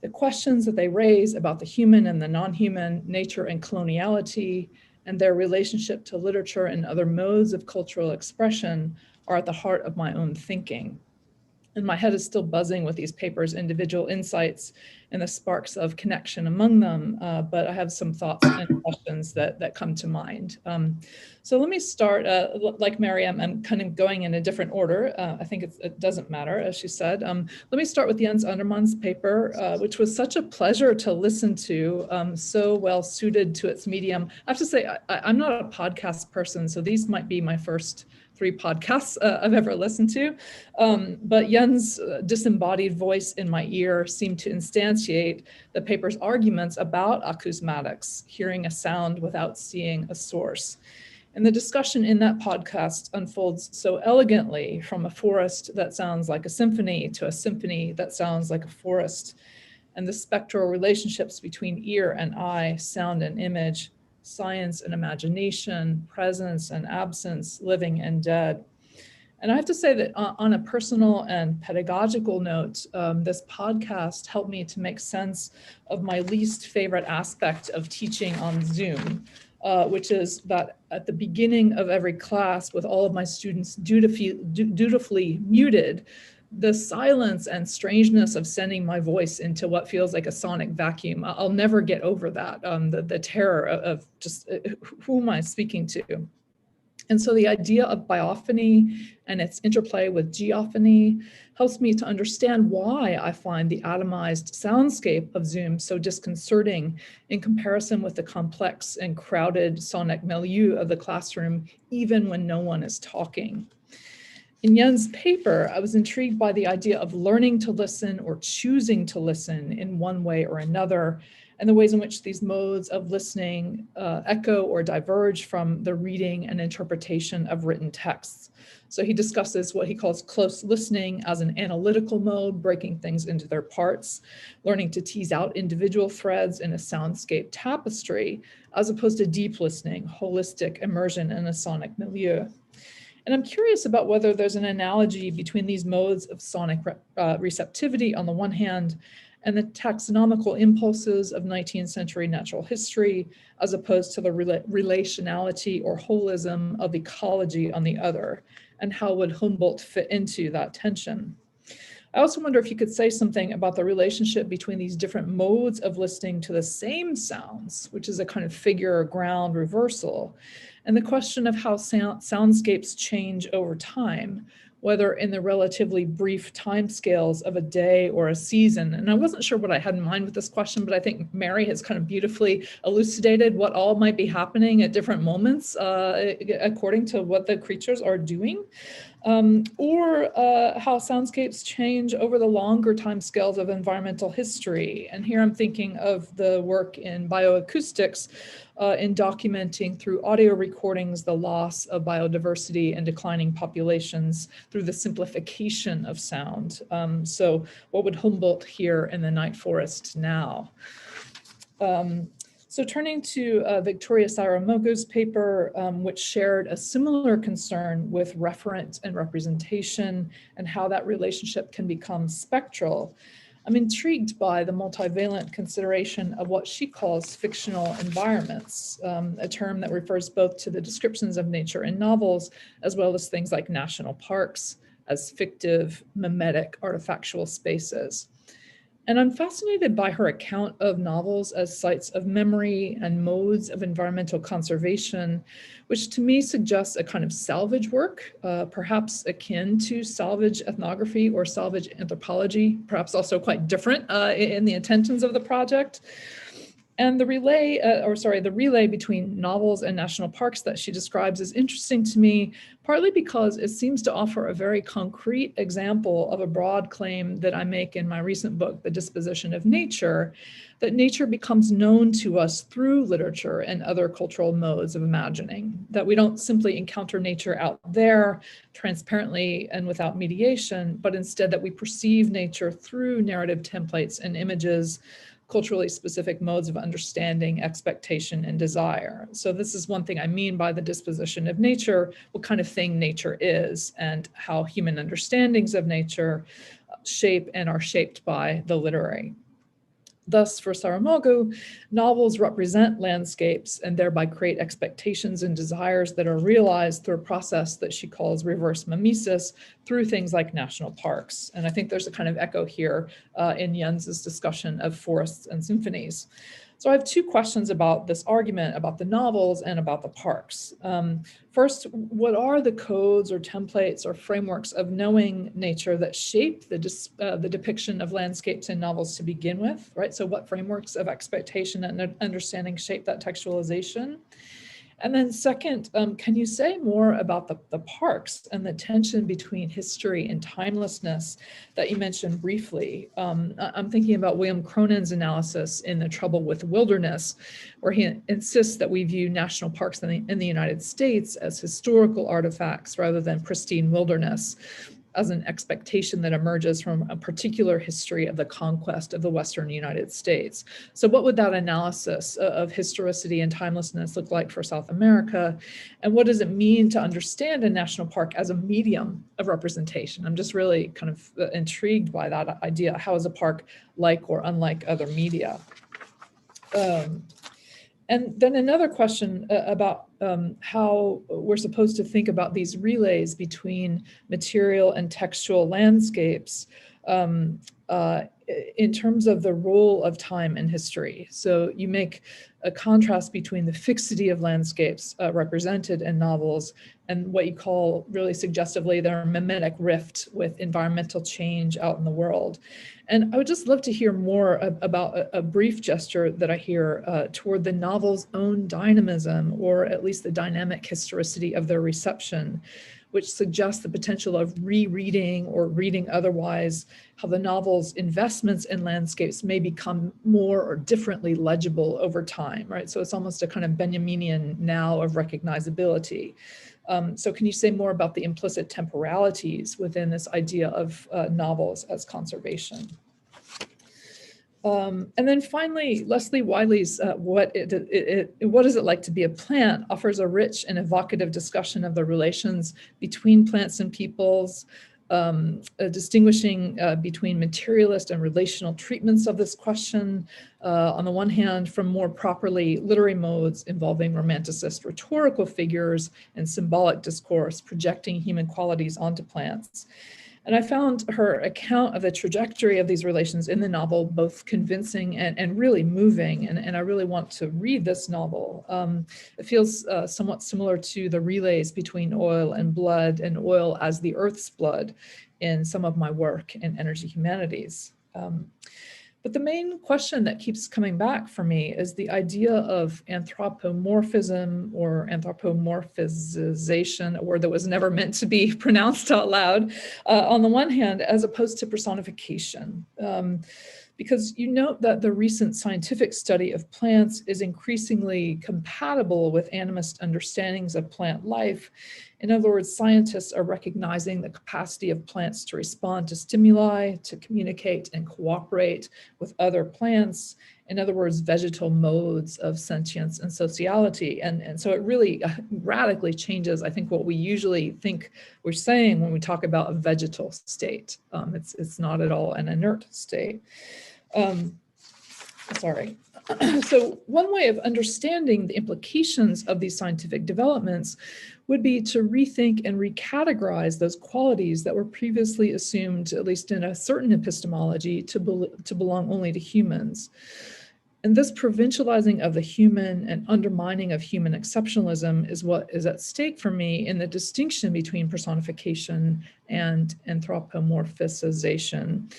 the questions that they raise about the human and the non-human, nature and coloniality, and their relationship to literature and other modes of cultural expression are at the heart of my own thinking. And my head is still buzzing with these papers' individual insights and the sparks of connection among them, but I have some thoughts and questions that come to mind. So let me start, like Mary, I'm kind of going in a different order. I think it doesn't matter, as she said. Let me start with Jens Andermann's paper, which was such a pleasure to listen to, so well suited to its medium. I have to say, I'm not a podcast person, so these might be my first 3 podcasts I've ever listened to, but Jens' disembodied voice in my ear seemed to instantiate the paper's arguments about acousmatics, hearing a sound without seeing a source. And the discussion in that podcast unfolds so elegantly from a forest that sounds like a symphony to a symphony that sounds like a forest, and the spectral relationships between ear and eye, sound and image, science and imagination, presence and absence, living and dead. And I have to say that on a personal and pedagogical note, this podcast helped me to make sense of my least favorite aspect of teaching on Zoom, which is that at the beginning of every class, with all of my students dutifully muted, the silence and strangeness of sending my voice into what feels like a sonic vacuum. I'll never get over that, the terror of just who am I speaking to? And so the idea of biophony and its interplay with geophony helps me to understand why I find the atomized soundscape of Zoom so disconcerting in comparison with the complex and crowded sonic milieu of the classroom, even when no one is talking. In Jens' paper, I was intrigued by the idea of learning to listen or choosing to listen in one way or another, and the ways in which these modes of listening echo or diverge from the reading and interpretation of written texts. So he discusses what he calls close listening as an analytical mode, breaking things into their parts, learning to tease out individual threads in a soundscape tapestry, as opposed to deep listening, holistic immersion in a sonic milieu. And I'm curious about whether there's an analogy between these modes of sonic receptivity on the one hand and the taxonomical impulses of 19th century natural history, as opposed to the relationality or holism of ecology on the other, and how would Humboldt fit into that tension? I also wonder if you could say something about the relationship between these different modes of listening to the same sounds, which is a kind of figure or ground reversal, and the question of how soundscapes change over time, whether in the relatively brief timescales of a day or a season. And I wasn't sure what I had in mind with this question, but I think Mary has kind of beautifully elucidated what all might be happening at different moments according to what the creatures are doing. Or how soundscapes change over the longer timescales of environmental history. And here I'm thinking of the work in bioacoustics in documenting through audio recordings the loss of biodiversity and declining populations through the simplification of sound. So what would Humboldt hear in the night forest now? So turning to Victoria Saramogo's paper, which shared a similar concern with referent and representation and how that relationship can become spectral, I'm intrigued by the multivalent consideration of what she calls fictional environments, a term that refers both to the descriptions of nature in novels, as well as things like national parks as fictive, mimetic, artifactual spaces. And I'm fascinated by her account of novels as sites of memory and modes of environmental conservation, which to me suggests a kind of salvage work, perhaps akin to salvage ethnography or salvage anthropology, perhaps also quite different in the intentions of the project. And the relay between novels and national parks that she describes is interesting to me, partly because it seems to offer a very concrete example of a broad claim that I make in my recent book, The Disposition of Nature, that nature becomes known to us through literature and other cultural modes of imagining, that we don't simply encounter nature out there transparently and without mediation, but instead that we perceive nature through narrative templates and images, culturally specific modes of understanding, expectation, and desire. So this is one thing I mean by the disposition of nature, what kind of thing nature is, and how human understandings of nature shape and are shaped by the literary. Thus, for Saramogo, novels represent landscapes and thereby create expectations and desires that are realized through a process that she calls reverse mimesis through things like national parks. And I think there's a kind of echo here in Jens's discussion of forests and symphonies. So I have two questions about this argument, about the novels and about the parks. First, what are the codes or templates or frameworks of knowing nature that shape the depiction of landscapes in novels to begin with, right? So what frameworks of expectation and understanding shape that textualization? And then second, can you say more about the parks and the tension between history and timelessness that you mentioned briefly? I'm thinking about William Cronin's analysis in The Trouble with Wilderness, where he insists that we view national parks in the United States as historical artifacts rather than pristine wilderness. as an expectation that emerges from a particular history of the conquest of the Western United States. So what would that analysis of historicity and timelessness look like for South America? And what does it mean to understand a national park as a medium of representation? I'm just really kind of intrigued by that idea. How is a park like or unlike other media? And then another question about how we're supposed to think about these relays between material and textual landscapes in terms of the role of time in history. So you make a contrast between the fixity of landscapes represented in novels and what you call, really suggestively, their mimetic rift with environmental change out in the world. And I would just love to hear more about a brief gesture that I hear toward the novel's own dynamism, or at least the dynamic historicity of their reception, which suggests the potential of rereading or reading otherwise, how the novel's investments in landscapes may become more or differently legible over time, right? So it's almost a kind of Benjaminian now of recognizability. So can you say more about the implicit temporalities within this idea of novels as conservation? And then finally, Lesley Wylie's What Is It Like to Be a Plant offers a rich and evocative discussion of the relations between plants and peoples, distinguishing between materialist and relational treatments of this question, on the one hand, from more properly literary modes involving romanticist rhetorical figures and symbolic discourse projecting human qualities onto plants. And I found her account of the trajectory of these relations in the novel both convincing and really moving, and I really want to read this novel. It feels somewhat similar to the relays between oil and blood, and oil as the earth's blood in some of my work in energy humanities. But the main question that keeps coming back for me is the idea of anthropomorphism or anthropomorphization, a word that was never meant to be pronounced out loud, on the one hand, as opposed to personification. Because you note that the recent scientific study of plants is increasingly compatible with animist understandings of plant life. In other words, scientists are recognizing the capacity of plants to respond to stimuli, to communicate and cooperate with other plants. In other words, vegetal modes of sentience and sociality. And so it really radically changes, I think, what we usually think we're saying when we talk about a vegetal state. It's not at all an inert state. So one way of understanding the implications of these scientific developments would be to rethink and recategorize those qualities that were previously assumed, at least in a certain epistemology, to belong only to humans. And this provincializing of the human and undermining of human exceptionalism is what is at stake for me in the distinction between personification and anthropomorphization.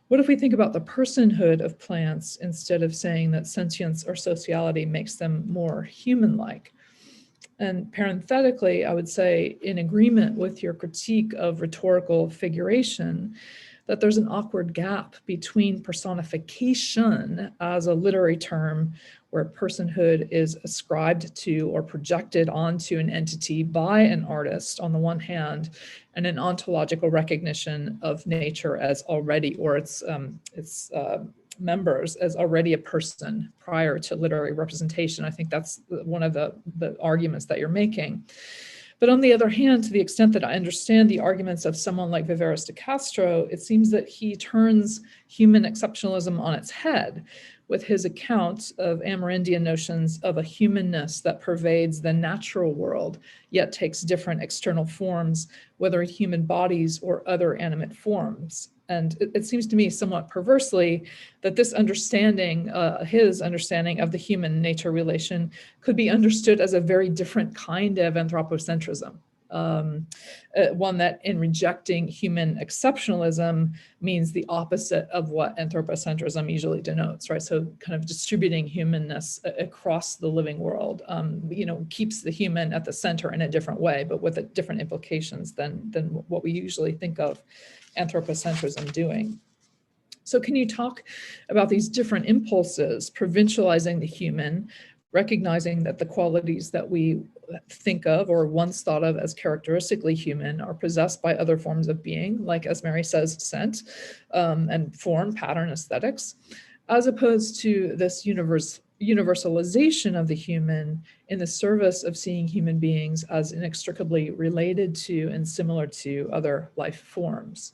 What if we think about the personhood of plants instead of saying that sentience or sociality makes them more human-like? And parenthetically, I would say, in agreement with your critique of rhetorical figuration, that there's an awkward gap between personification as a literary term where personhood is ascribed to or projected onto an entity by an artist on the one hand, and an ontological recognition of nature as already, or its members as already a person prior to literary representation. I think that's one of the arguments that you're making. But on the other hand, to the extent that I understand the arguments of someone like Viveros de Castro, it seems that he turns human exceptionalism on its head with his account of Amerindian notions of a humanness that pervades the natural world, yet takes different external forms, whether in human bodies or other animate forms. And it seems to me somewhat perversely that this understanding, his understanding of the human nature relation, could be understood as a very different kind of anthropocentrism. One that in rejecting human exceptionalism means the opposite of what anthropocentrism usually denotes, right? So kind of distributing humanness across the living world, keeps the human at the center in a different way, but with different implications than what we usually think of anthropocentrism doing. So can you talk about these different impulses, provincializing the human recognizing that the qualities that we think of or once thought of as characteristically human are possessed by other forms of being, like, as Mary says, scent and form, pattern, aesthetics, as opposed to this universalization of the human in the service of seeing human beings as inextricably related to and similar to other life forms.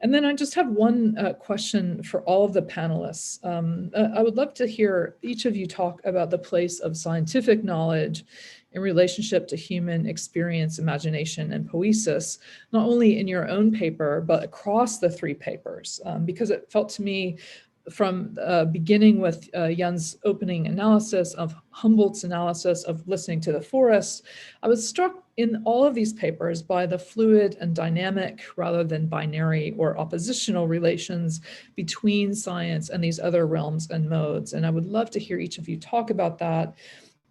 And then I just have one question for all of the panelists. I would love to hear each of you talk about the place of scientific knowledge in relationship to human experience, imagination, and poesis, not only in your own paper, but across the three papers, because it felt to me from beginning with Jens' opening analysis of Humboldt's analysis of listening to the forest, I was struck in all of these papers by the fluid and dynamic rather than binary or oppositional relations between science and these other realms and modes. And I would love to hear each of you talk about that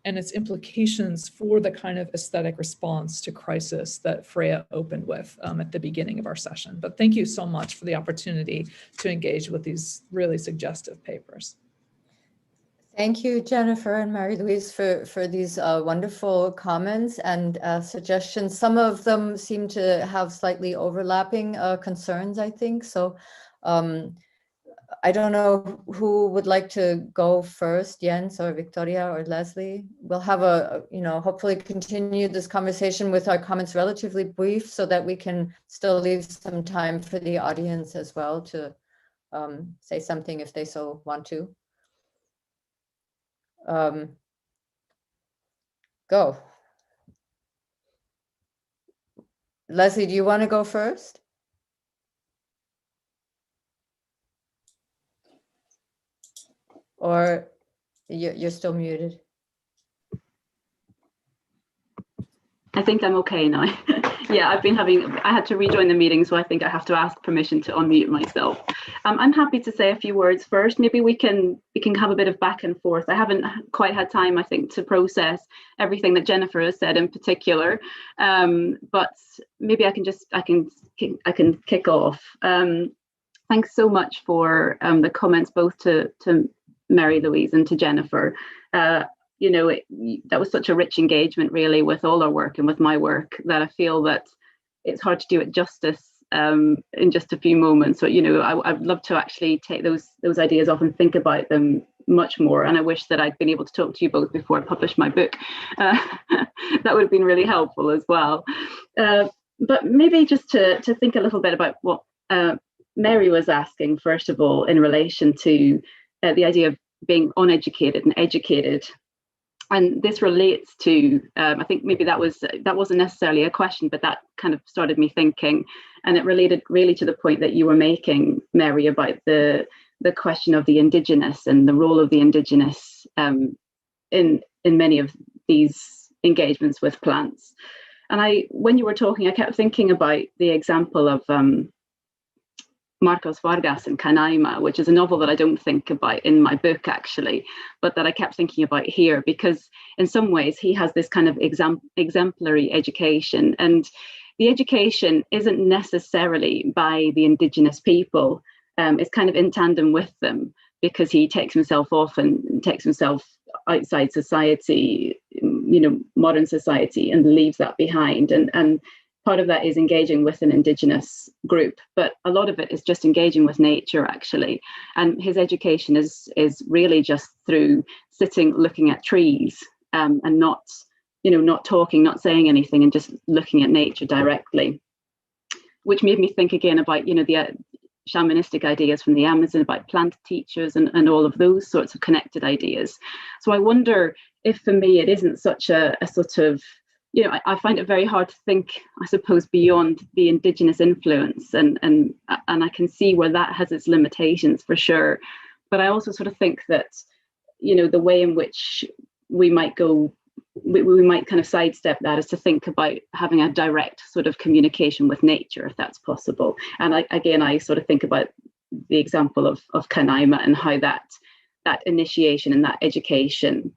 and its implications for the kind of aesthetic response to crisis that Freya opened with at the beginning of our session. But thank you so much for the opportunity to engage with these really suggestive papers. Thank you, Jennifer and Mary Louise, for these wonderful comments and suggestions. Some of them seem to have slightly overlapping concerns, I think. So I don't know who would like to go first, Jens or Victoria or Lesley. We'll have hopefully continue this conversation with our comments relatively brief so that we can still leave some time for the audience as well to say something if they so want to. Go. Lesley, do you want to go first? Or you're still muted? I think I'm okay now. Yeah, I had to rejoin the meeting, so I think I have to ask permission to unmute myself. I'm happy to say a few words first. Maybe we can have a bit of back and forth. I haven't quite had time, I think, to process everything that Jennifer has said in particular, but maybe I can kick off. Thanks so much for the comments, both to Mary Louise and to Jennifer. That was such a rich engagement really with all our work and with my work that I feel that it's hard to do it justice in just a few moments. So, I'd love to actually take those ideas off and think about them much more. And I wish that I'd been able to talk to you both before I published my book. That would have been really helpful as well. But maybe just to think a little bit about what Mary was asking, first of all, in relation to the idea of being uneducated and educated. And this relates to, I think maybe that wasn't necessarily a question, but that kind of started me thinking. And it related really to the point that you were making, Mary, about the question of the Indigenous and the role of the Indigenous in many of these engagements with plants. And when you were talking, I kept thinking about the example of Marcos Vargas and Canaima, which is a novel that I don't think about in my book actually, but that I kept thinking about here, because in some ways he has this kind of exemplary education, and the education isn't necessarily by the Indigenous people. It's kind of in tandem with them, because he takes himself off and takes himself outside society, modern society, and leaves that behind. And part of that is engaging with an Indigenous group, but a lot of it is just engaging with nature, actually. And his education is really just through sitting, looking at trees, and not talking, not saying anything, and just looking at nature directly, which made me think again about, the shamanistic ideas from the Amazon about plant teachers and all of those sorts of connected ideas. So I wonder if for me it isn't such a sort of, I find it very hard to think, I suppose, beyond the Indigenous influence, and I can see where that has its limitations for sure. But I also sort of think that, the way in which we might go, we might kind of sidestep that, is to think about having a direct sort of communication with nature, if that's possible. And I sort of think about the example of Canaima and how that initiation and that education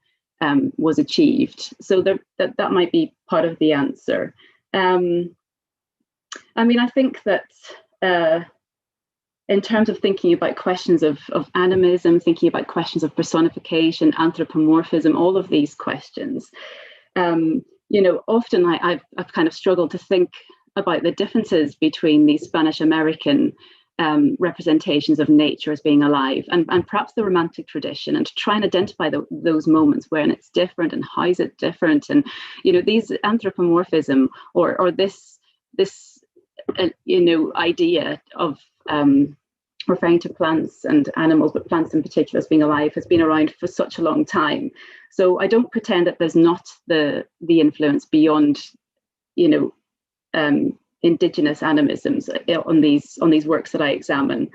was achieved. So that might be part of the answer. I think that in terms of thinking about questions of animism, thinking about questions of personification, anthropomorphism, all of these questions, often I've kind of struggled to think about the differences between these Spanish American representations of nature as being alive and perhaps the Romantic tradition, and to try and identify those moments when it's different and how is it different, and these anthropomorphism or this idea of referring to plants and animals, but plants in particular as being alive, has been around for such a long time. So I don't pretend that there's not the influence beyond indigenous animisms on these works that I examine,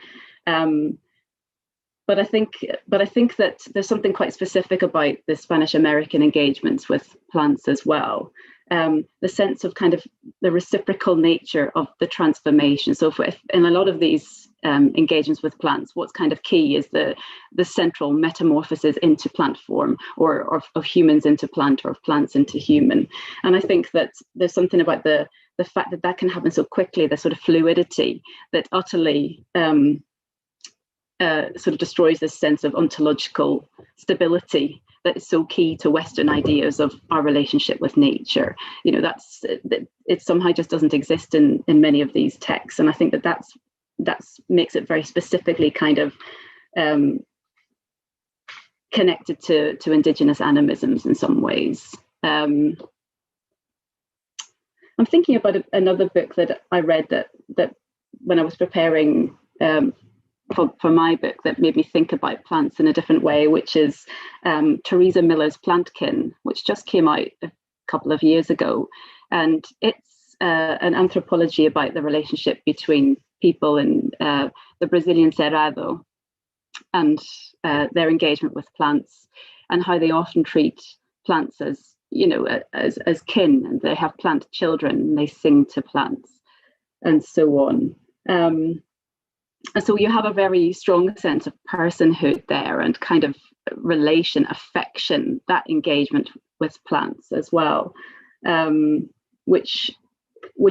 but I think that there's something quite specific about the Spanish American engagements with plants as well. The sense of kind of the reciprocal nature of the transformation. So if in a lot of these engagements with plants, what's kind of key is the central metamorphosis into plant form, or of humans into plant, or of plants into human. And I think that there's something about the fact that can happen so quickly, the sort of fluidity that utterly sort of destroys this sense of ontological stability that is so key to Western ideas of our relationship with nature. It somehow just doesn't exist in many of these texts, and I think that makes it very specifically kind of connected to indigenous animisms in some ways. I'm thinking about another book that I read that when I was preparing for my book, that made me think about plants in a different way, which is Teresa Miller's Plantkin, which just came out a couple of years ago. And it's an anthropology about the relationship between people in the Brazilian Cerrado and their engagement with plants, and how they often treat plants as kin, and they have plant children and they sing to plants and so on. And so you have a very strong sense of personhood there, and kind of relation, affection, that engagement with plants as well, which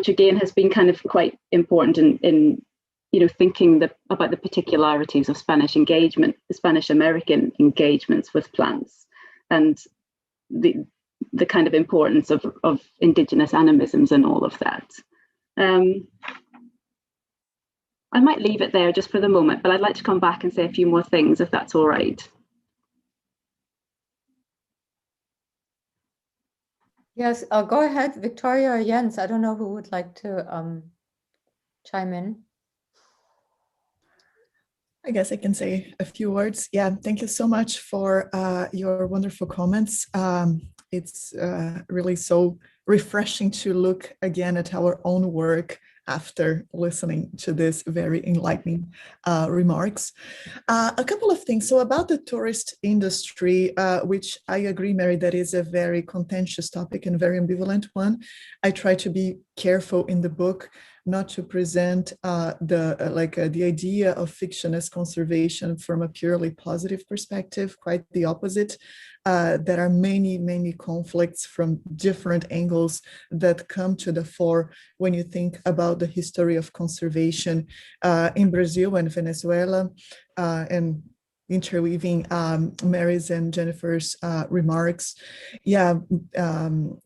again has been kind of quite important in thinking about the particularities of Spanish American engagements with plants, and the kind of importance of indigenous animisms and all of that. I might leave it there just for the moment, but I'd like to come back and say a few more things, if that's all right. Yes, go ahead, Victoria or Jens. I don't know who would like to chime in. I guess I can say a few words. Yeah, thank you so much for your wonderful comments. It's really so refreshing to look again at our own work after listening to this very enlightening remarks. A couple of things. So about the tourist industry, which I agree, Mary, that is a very contentious topic and very ambivalent one. I try to be careful in the book not to present the idea of fiction as conservation from a purely positive perspective, quite the opposite. There are many conflicts from different angles that come to the fore when you think about the history of conservation in Brazil and Venezuela, and interweaving Mary's and Jennifer's remarks. Yeah,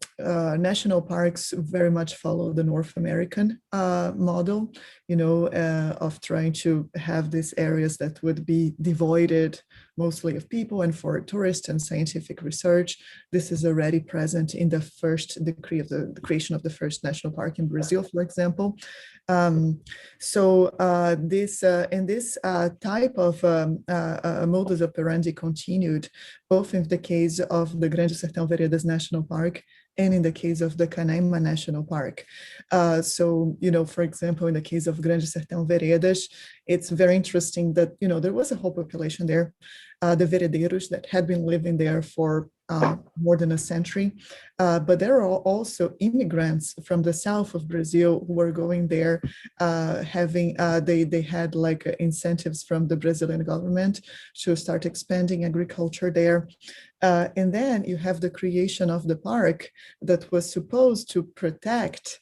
national parks very much follow the North American model, of trying to have these areas that would be devoided mostly of people and for tourists and scientific research. This is already present in the first decree of the creation of the first national park in Brazil, for example. This type of modus operandi continued both in the case of the Grande Sertão Veredas National Park and in the case of the Canaima National Park. For example, in the case of Grande Sertão Veredas, it's very interesting that, there was a whole population there, the veredeiros that had been living there for more than a century, but there are also immigrants from the south of Brazil who were going there, they had like incentives from the Brazilian government to start expanding agriculture there. And then you have the creation of the park that was supposed to protect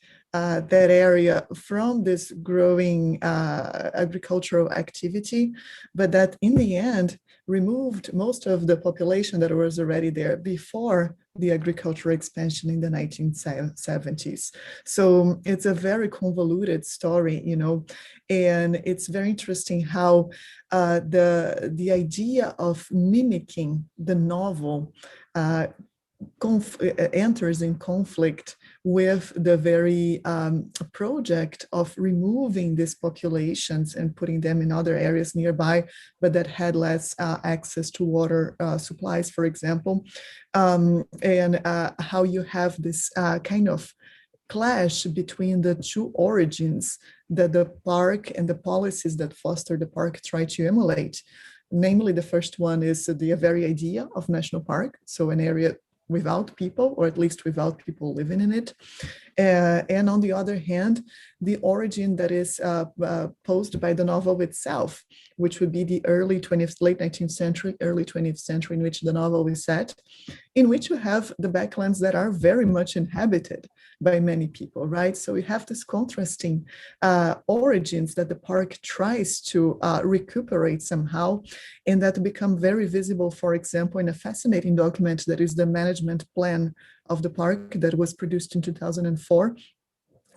that area from this growing agricultural activity, but that in the end removed most of the population that was already there before the agricultural expansion in the 1970s. So it's a very convoluted story, you know, and it's very interesting how the idea of mimicking the novel enters in conflict with the very project of removing these populations and putting them in other areas nearby, but that had less access to water supplies, for example, and how you have this kind of clash between the two origins that the park and the policies that foster the park try to emulate. Namely, the first one is the very idea of national park, so an area without people, or at least without people living in it. And on the other hand, the origin that is posed by the novel itself, which would be the late 19th century, early 20th century in which the novel is set, in which you have the backlands that are very much inhabited by many people, right? So we have this contrasting origins that the park tries to recuperate somehow, and that become very visible, for example, in a fascinating document that is the management plan of the park that was produced in 2004,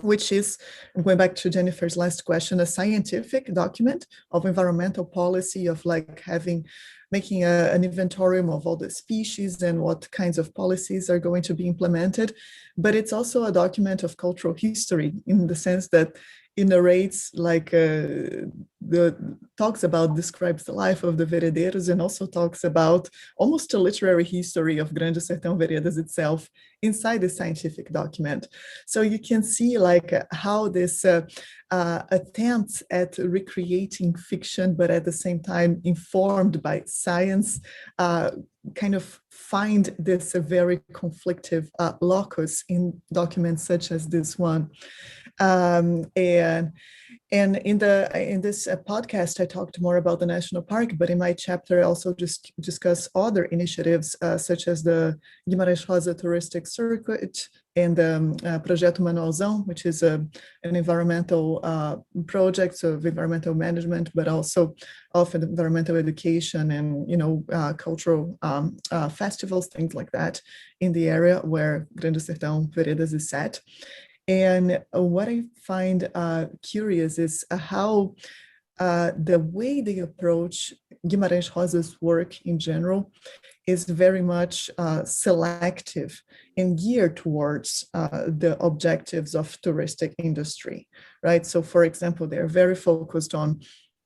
which is, going back to Jennifer's last question, a scientific document of environmental policy, of like making an inventorium of all the species and what kinds of policies are going to be implemented. But it's also a document of cultural history, in the sense that it narrates, like describes the life of the veredeiros, and also talks about almost a literary history of Grande Sertão Veredas itself inside the scientific document. So you can see like how this attempts at recreating fiction, but at the same time informed by science, kind of find this very conflictive locus in documents such as this one. And in this podcast, I talked more about the national park, but in my chapter, I also just discuss other initiatives such as the Guimarães Rosa touristic circuit and the Projeto Manualzão, which is an environmental project, so of environmental management, but also of environmental education and, you know, cultural festivals, things like that in the area where Grande Sertão Veredas is set. And what I find curious is how the way they approach Guimarães Rosa's work in general is very much selective and geared towards the objectives of touristic industry, right? So for example, they're very focused on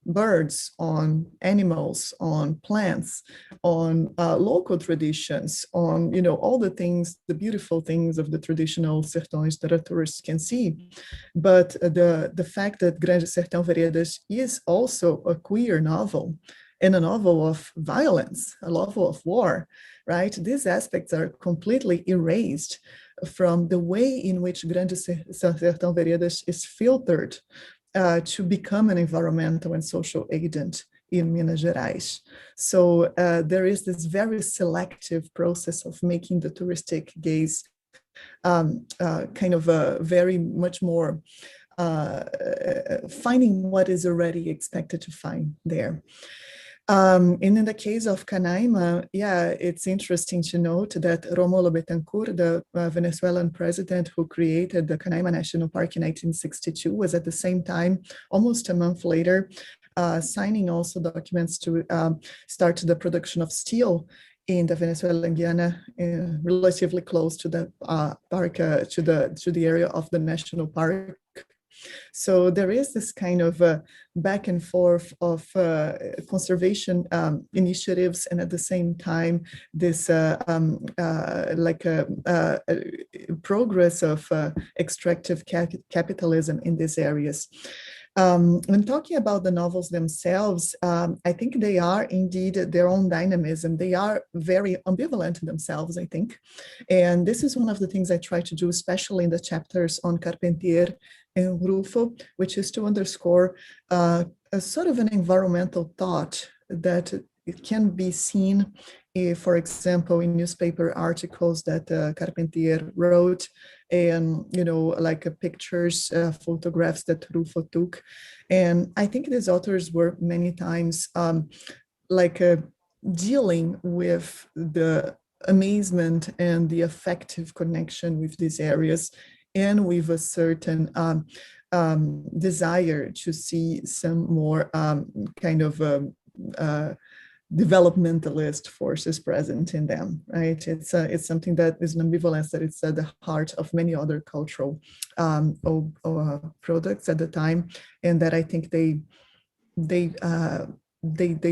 birds, on animals, on plants, on local traditions, on, you know, all the things, the beautiful things of the traditional sertões that a tourist can see. But the fact that Grande Sertão Veredas is also a queer novel, and a novel of violence, a novel of war, right? These aspects are completely erased from the way in which Grande Sertão Veredas is filtered to become an environmental and social agent in Minas Gerais. So there is this very selective process of making the touristic gaze kind of very much more finding what is already expected to find there. And in the case of Canaima, yeah, it's interesting to note that Rómulo Betancourt, the Venezuelan president who created the Canaima National Park in 1962, was at the same time, almost a month later, signing also documents to start the production of steel in the Venezuelan Guiana, relatively close to the park, to the area of the national park. So there is this kind of back and forth of conservation initiatives, and at the same time, this progress of extractive capitalism in these areas. When talking about the novels themselves, I think they are indeed their own dynamism. They are very ambivalent themselves, I think. And this is one of the things I try to do, especially in the chapters on Carpentier and Rufo, which is to underscore a sort of an environmental thought that it can be seen for example, in newspaper articles that Carpentier wrote, and like pictures, photographs that Rufo took. And I think these authors were many times dealing with the amazement and the affective connection with these areas, and with a certain desire to see some more developmentalist forces present in them, right? It's something that is an ambivalence that it's at the heart of many other cultural products at the time, and that I think they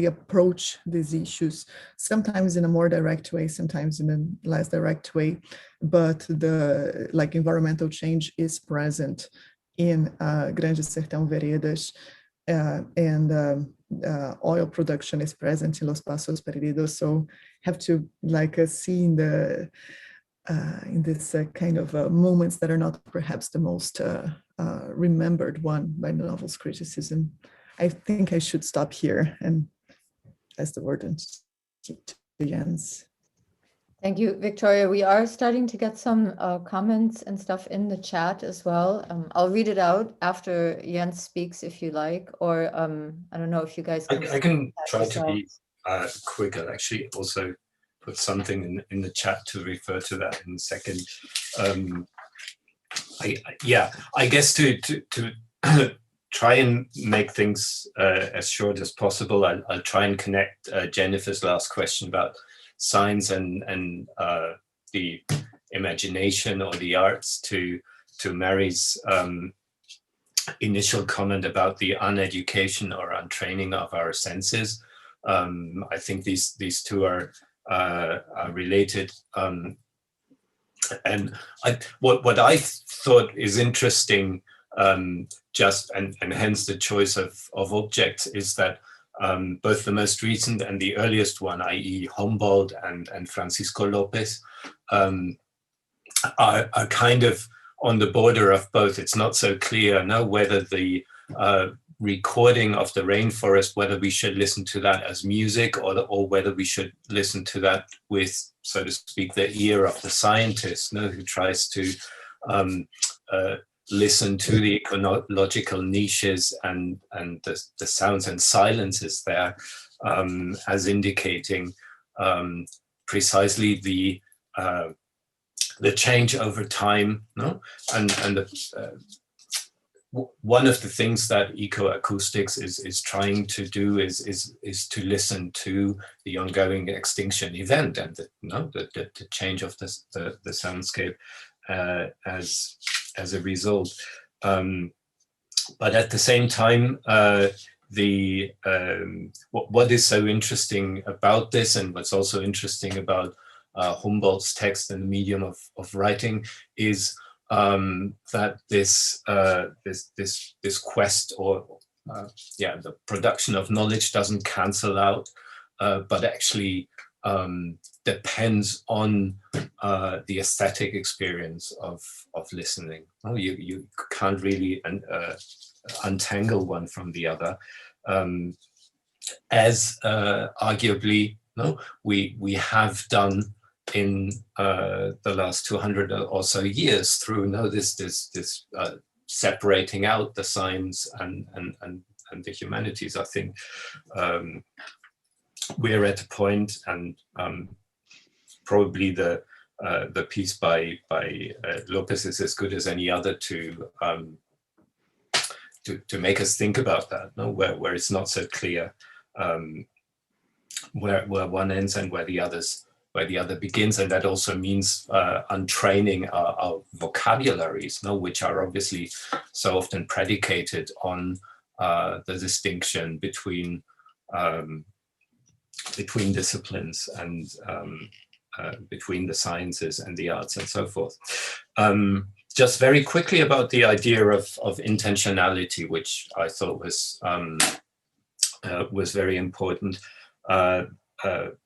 approach these issues sometimes in a more direct way, sometimes in a less direct way, but the environmental change is present in Grande Sertão Veredas, and oil production is present in Los Passos Perdidos. So have to see in this kind of moments that are not perhaps the most remembered one by the novel's criticism. I think I should stop here and pass the word to Jens. Thank you, Victoria. We are starting to get some comments and stuff in the chat as well. I'll read it out after Jens speaks, if you like, or I don't know if you guys can. I can try to be quick. I'll actually also put something in the chat to refer to that in a second. I guess to try and make things as short as possible, I'll try and connect Jennifer's last question about science and the imagination or the arts to Mary's initial comment about the uneducation or untraining of our senses. I think these two are related. And what I thought is interesting, and hence the choice of objects, is that both the most recent and the earliest one, i.e. Humboldt and Francisco Lopez, are kind of on the border of both. It's not so clear now whether the recording of the rainforest, whether we should listen to that as music or whether we should listen to that with, so to speak, the ear of the scientist, who tries to listen to the ecological niches and the sounds and silences there, as indicating precisely the change over time, and one of the things that ecoacoustics is trying to do is to listen to the ongoing extinction event and the change of the soundscape as a result. But at the same time, what is so interesting about this, and what's also interesting about Humboldt's text and the medium of writing, is that this quest or the production of knowledge doesn't cancel out, but actually depends on the aesthetic experience of listening. You can't really untangle one from the other, as arguably we have done in the last 200 or so years through this separating out the science and the humanities. I think we're at a point, and probably the piece by Lopez is as good as any other to make us think about that, where it's not so clear where one ends and where the other begins. And that also means untraining our vocabularies, which are obviously so often predicated on the distinction between disciplines and between the sciences and the arts and so forth. Just very quickly about the idea of intentionality, which I thought was very important.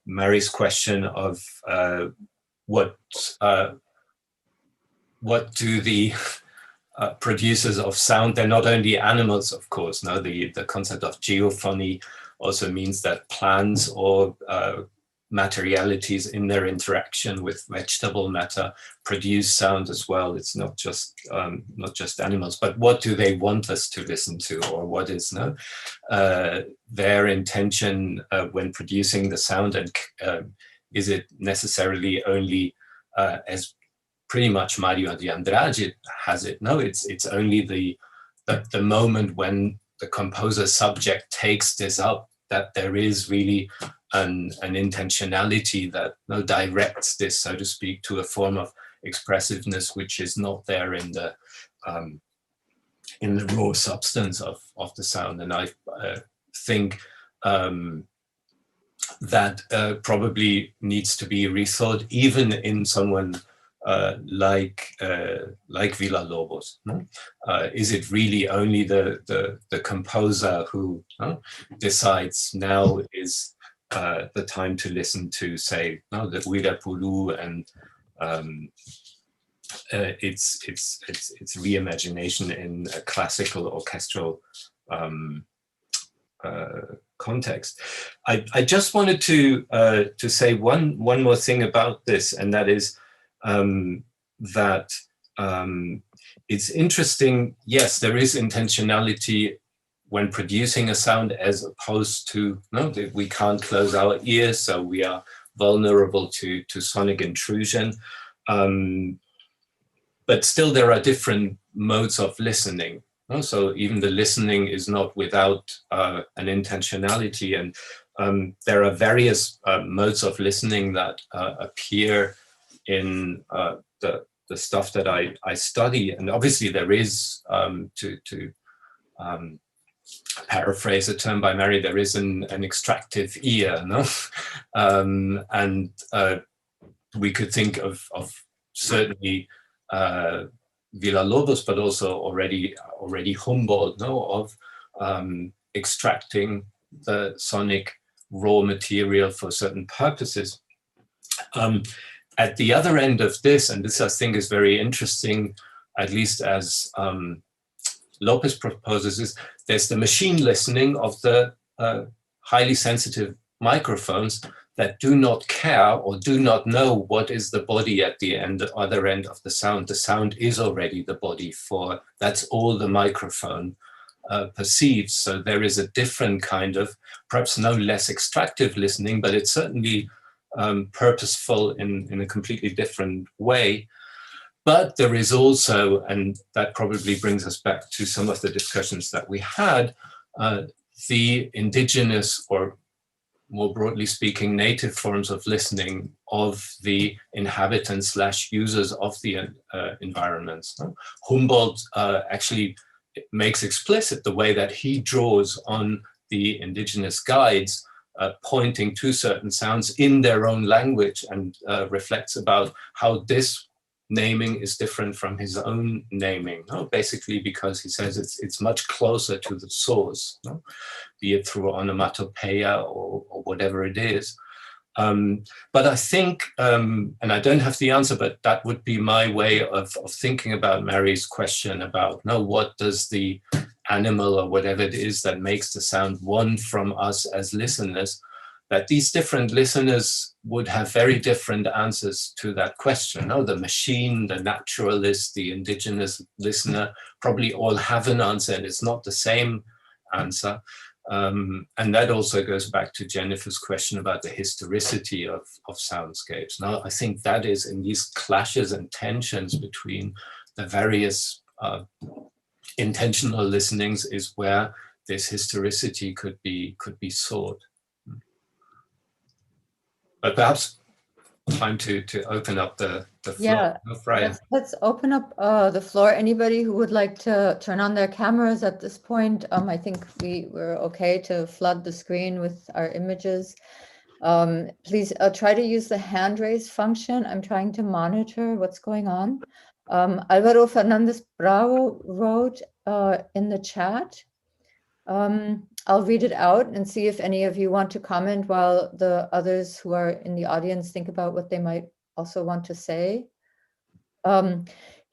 Mary's question of what do the producers of sound, they're not only animals, of course. The concept of geophony also means that plants or materialities in their interaction with vegetable matter produce sound as well. It's not just animals, but what do they want us to listen to, or what is their intention when producing the sound, and is it necessarily only as pretty much Mario de Andrade has it? No, it's only the moment when the composer subject takes this up that there is really an intentionality that directs this, so to speak, to a form of expressiveness which is not there in the raw substance of the sound. And I think that probably needs to be rethought, even in someone like Villa-Lobos. No? Is it really only the composer who decides now is the time to listen to, say, the Uirapuru and its reimagination in a classical orchestral context? I just wanted to say one more thing about this, and that is that it's interesting. Yes, there is intentionality when producing a sound, as opposed to we can't close our ears, so we are vulnerable to sonic intrusion. But still, there are different modes of listening. So even the listening is not without an intentionality, and there are various modes of listening that appear in the stuff that I study. And obviously there is, to paraphrase a term by Mary, there is an extractive ear, no? And we could think of certainly Villa-Lobos, but also already Humboldt, of extracting the sonic raw material for certain purposes. At the other end of this, and this I think is very interesting, at least as Lopez proposes, is there's the machine listening of the highly sensitive microphones that do not care or do not know what is the body at the other end of the sound. The sound is already the body, for that's all the microphone perceives. So there is a different kind of, perhaps no less extractive listening, but it's certainly purposeful in a completely different way. But there is also, and that probably brings us back to some of the discussions that we had, the indigenous, or more broadly speaking, native forms of listening of the inhabitants / users of the environments. Humboldt actually makes explicit the way that he draws on the indigenous guides, pointing to certain sounds in their own language, and reflects about how this naming is different from his own naming, basically because he says it's much closer to the source, be it through onomatopoeia or whatever it is. But I think, and I don't have the answer, but that would be my way of thinking about Mary's question about, what does the animal or whatever it is that makes the sound want from us as listeners, that these different listeners would have very different answers to that question. The machine, the naturalist, the indigenous listener probably all have an answer, and it's not the same answer. And that also goes back to Jennifer's question about the historicity of soundscapes. Now, I think that is in these clashes and tensions between the various intentional listenings is where this historicity could be sought. But perhaps time to open up the floor. Yeah, let's open up the floor. Anybody who would like to turn on their cameras at this point, I think we're okay to flood the screen with our images. Please try to use the hand raise function. I'm trying to monitor what's going on. Alvaro Fernandez Bravo wrote in the chat. I'll read it out and see if any of you want to comment while the others who are in the audience think about what they might also want to say.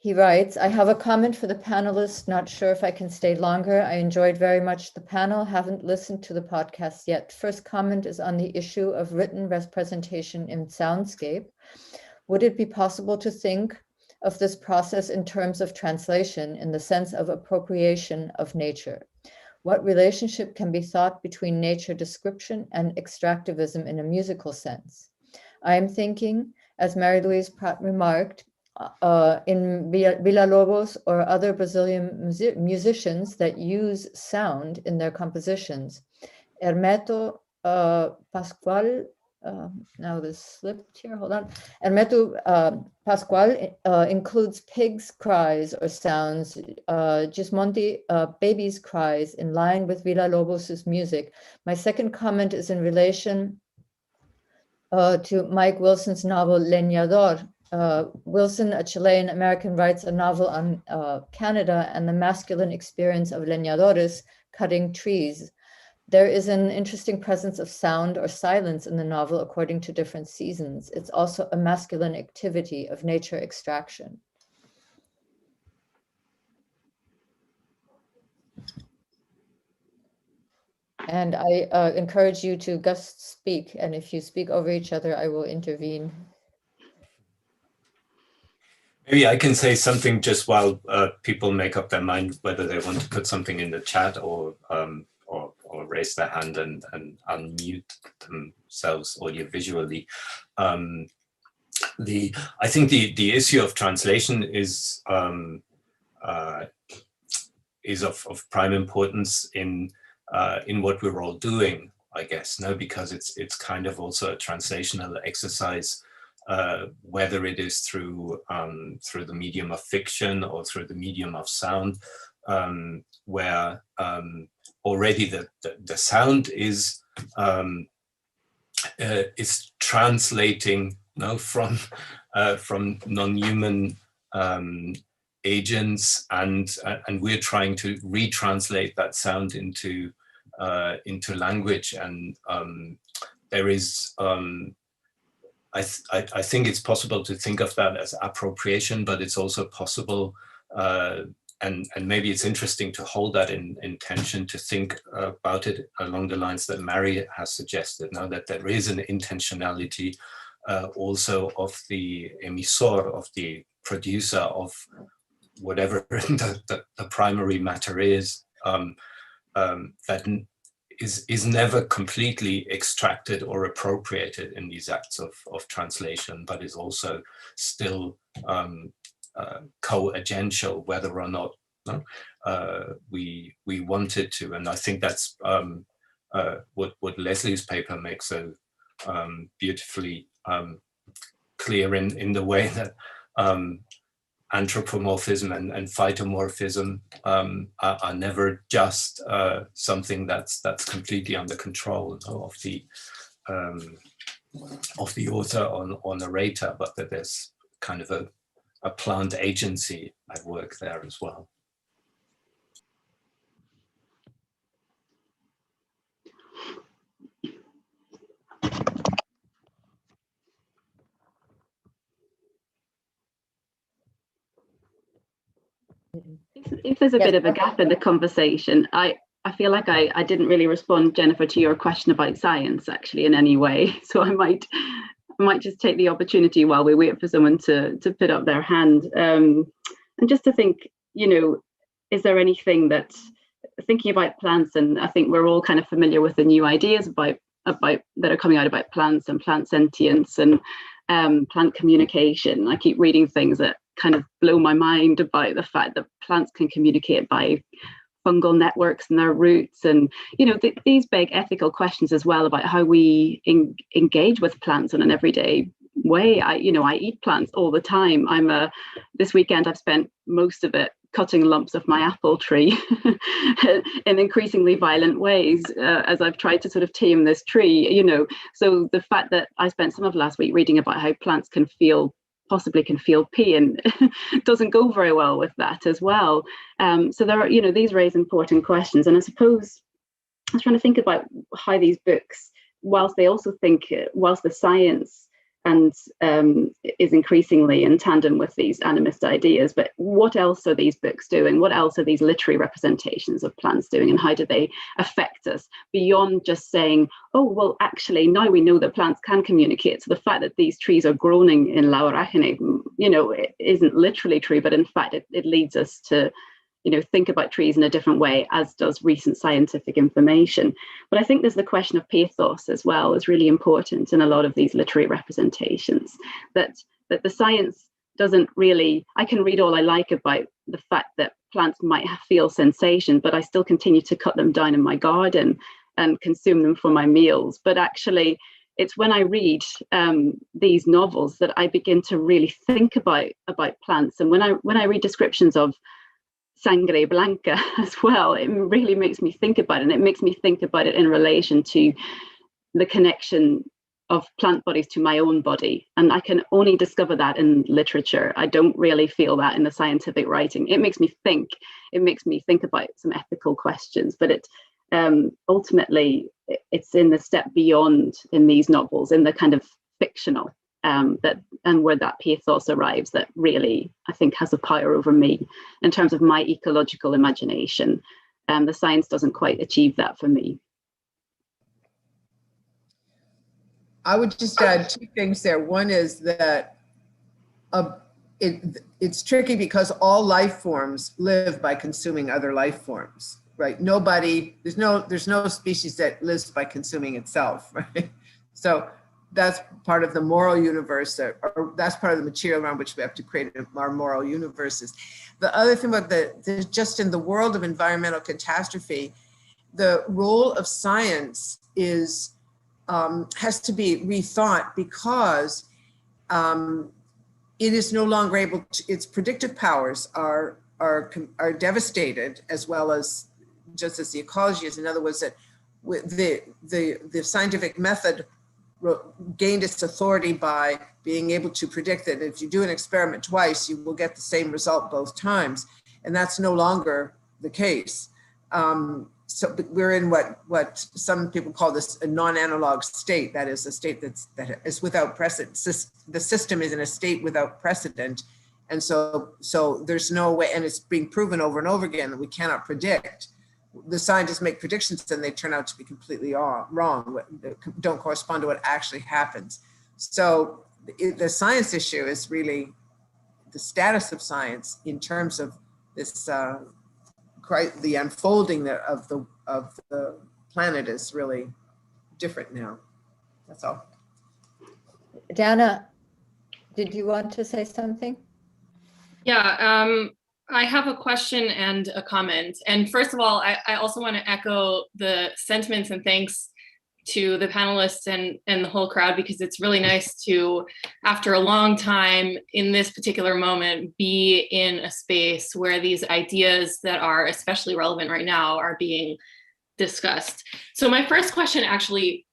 He writes, I have a comment for the panelists, not sure if I can stay longer. I enjoyed very much the panel, haven't listened to the podcast yet. First comment is on the issue of written representation in soundscape. Would it be possible to think of this process in terms of translation in the sense of appropriation of nature? What relationship can be thought between nature description and extractivism in a musical sense? I am thinking, as Mary Louise Pratt remarked, in Villa-Lobos or other Brazilian musicians that use sound in their compositions. Hermeto Pascoal, now this slipped here, hold on. Hermeto Pascoal includes pigs' cries or sounds, Gismonti babies' cries in line with Villa-Lobos' music. My second comment is in relation to Mike Wilson's novel Leñador. Wilson, a Chilean American, writes a novel on Canada and the masculine experience of leñadores, cutting trees. There is an interesting presence of sound or silence in the novel according to different seasons. It's also a masculine activity of nature extraction. And I encourage you to guest speak, and if you speak over each other, I will intervene. Maybe I can say something just while people make up their mind whether they want to put something in the chat or raise their hand and unmute themselves audiovisually. I think the issue of translation is of prime importance in what we're all doing, I guess, no, because it's kind of also a translational exercise. Whether it is through the medium of fiction or through the medium of sound, where already the sound is translating, from non-human agents, and we're trying to retranslate that sound into language, and there is. I think it's possible to think of that as appropriation, but it's also possible, and maybe it's interesting to hold that in tension, to think about it along the lines that Mary has suggested, now that there is an intentionality also of the emissor, of the producer of whatever the primary matter is, that is never completely extracted or appropriated in these acts of translation, but is also still co-agential, whether or not we wanted to. And I think that's what Lesley's paper makes so beautifully clear in the way that anthropomorphism and phytomorphism are never just something that's completely under control of the author or narrator, but that there's kind of a plant agency at work there as well. If there's a bit of a gap in the conversation, I feel like I didn't really respond, Jennifer, to your question about science actually in any way. So I might just take the opportunity while we wait for someone to put up their hand, and just to think, is there anything that, thinking about plants, and I think we're all kind of familiar with the new ideas about that are coming out about plants and plant sentience and plant communication. I keep reading things that kind of blow my mind about the fact that plants can communicate by fungal networks and their roots, and these big ethical questions as well about how we engage with plants in an everyday way. I eat plants all the time. This weekend I've spent most of it cutting lumps of my apple tree in increasingly violent ways as I've tried to sort of tame this tree. So the fact that I spent some of last week reading about how plants possibly can feel pain doesn't go very well with that as well. So there are, these raise important questions. And I suppose I was trying to think about how these books, whilst the science is increasingly in tandem with these animist ideas. But what else are these books doing? What else are these literary representations of plants doing, and how do they affect us beyond just saying, oh, well, actually, now we know that plants can communicate. So the fact that these trees are groaning in Laurachine, it isn't literally true, but in fact, it leads us to think about trees in a different way, as does recent scientific information. But I think there's the question of pathos as well is really important in a lot of these literary representations, that the science doesn't really, I can read all I like about the fact that plants might feel sensation, but I still continue to cut them down in my garden and consume them for my meals. But actually, it's when I read these novels that I begin to really think about plants. And when I read descriptions of sangre blanca as well, it really makes me think about it, and it makes me think about it in relation to the connection of plant bodies to my own body. And I can only discover that in literature. I don't really feel that in the scientific writing. It makes me think about some ethical questions, but it ultimately it's in the step beyond in these novels, in the kind of fictional where that pathos arrives, that really I think has a power over me in terms of my ecological imagination. The science doesn't quite achieve that for me. I would just add two things there. One is that it's tricky because all life forms live by consuming other life forms, right? There's no species that lives by consuming itself, right? So that's part of the moral universe, or that's part of the material around which we have to create our moral universes. The other thing about just in the world of environmental catastrophe, the role of science has to be rethought, because it is no longer able to, its predictive powers are devastated, as well as just as the ecology is. In other words, that the scientific method gained its authority by being able to predict that if you do an experiment twice, you will get the same result both times. And that's no longer the case. So we're in what some people call this a non-analog state. That is a state that is without precedent. The system is in a state without precedent. And so there's no way, and it's being proven over and over again that we cannot predict. The scientists make predictions and they turn out to be completely wrong, don't correspond to what actually happens. So the science issue is really the status of science in terms of this, the unfolding of the planet is really different now. That's all. Dana, did you want to say something? Yeah, I have a question and a comment. And first of all, I also want to echo the sentiments and thanks to the panelists and the whole crowd, because it's really nice to, after a long time in this particular moment, be in a space where these ideas that are especially relevant right now are being discussed. So my first question, actually,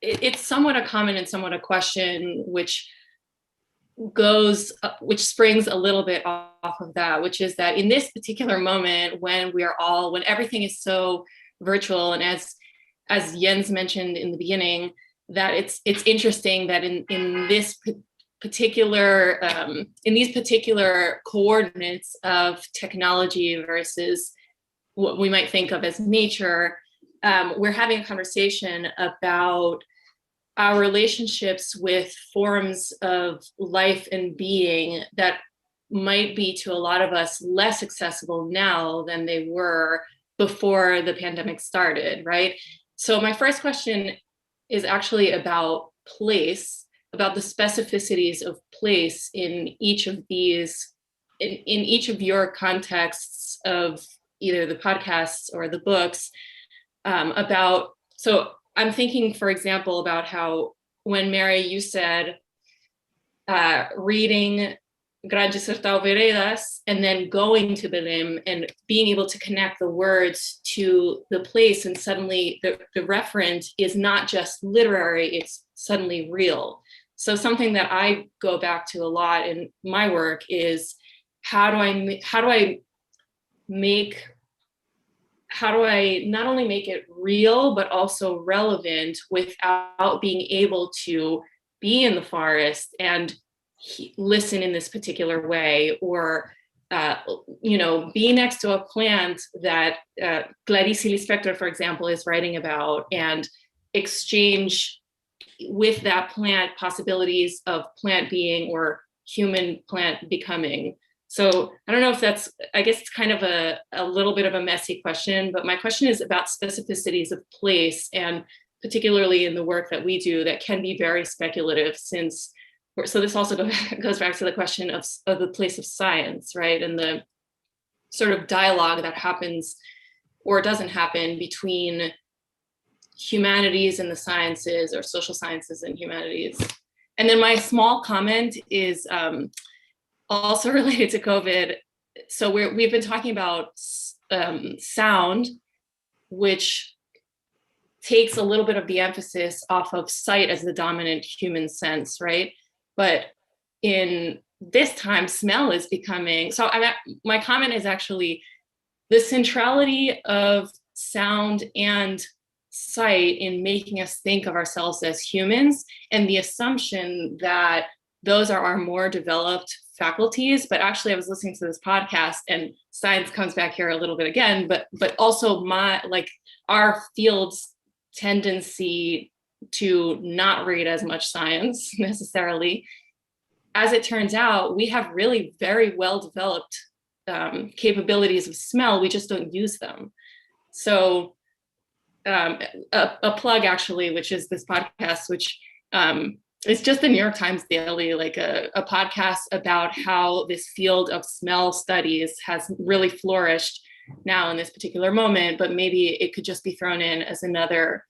it's somewhat a comment and somewhat a question, which springs a little bit off of that, which is that in this particular moment, when everything is so virtual, and as Jens mentioned in the beginning, that it's interesting that in this particular in these particular coordinates of technology versus what we might think of as nature, we're having a conversation about our relationships with forms of life and being that might be to a lot of us less accessible now than they were before the pandemic started, right? So my first question is actually about place, about the specificities of place in each of these, in each of your contexts of either the podcasts or the books, so I'm thinking, for example, about how when Mary, you said reading Grande Sertão Veredas and then going to Belém and being able to connect the words to the place, and suddenly the referent is not just literary, it's suddenly real. So something that I go back to a lot in my work is how do I not only make it real, but also relevant without being able to be in the forest and listen in this particular way, or be next to a plant that Clarice Lispector, for example, is writing about, and exchange with that plant possibilities of plant being or human plant becoming. So I don't know if that's, I guess it's kind of a little bit of a messy question, but my question is about specificities of place, and particularly in the work that we do that can be very speculative, since, so this also goes back to the question of the place of science, right? And the sort of dialogue that happens or doesn't happen between humanities and the sciences, or social sciences and humanities. And then my small comment is also related to COVID. So we've been talking about sound, which takes a little bit of the emphasis off of sight as the dominant human sense, right? But in this time, smell is becoming, so my comment is actually the centrality of sound and sight in making us think of ourselves as humans, and the assumption that those are our more developed faculties. But actually, I was listening to this podcast, and science comes back here a little bit again, but also our field's tendency to not read as much science necessarily. As it turns out, we have really very well developed capabilities of smell. We just don't use them. So a plug, actually, which is this podcast, which it's just the New York Times Daily, like a podcast about how this field of smell studies has really flourished now in this particular moment, but maybe it could just be thrown in as another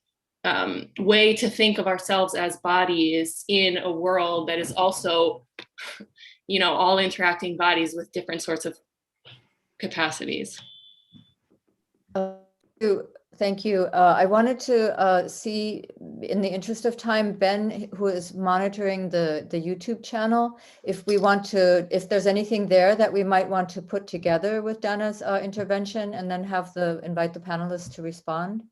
way to think of ourselves as bodies in a world that is also, all interacting bodies with different sorts of capacities. Thank you. I wanted to see, in the interest of time, Ben, who is monitoring the YouTube channel, if there's anything there that we might want to put together with Dana's intervention, and then invite the panelists to respond.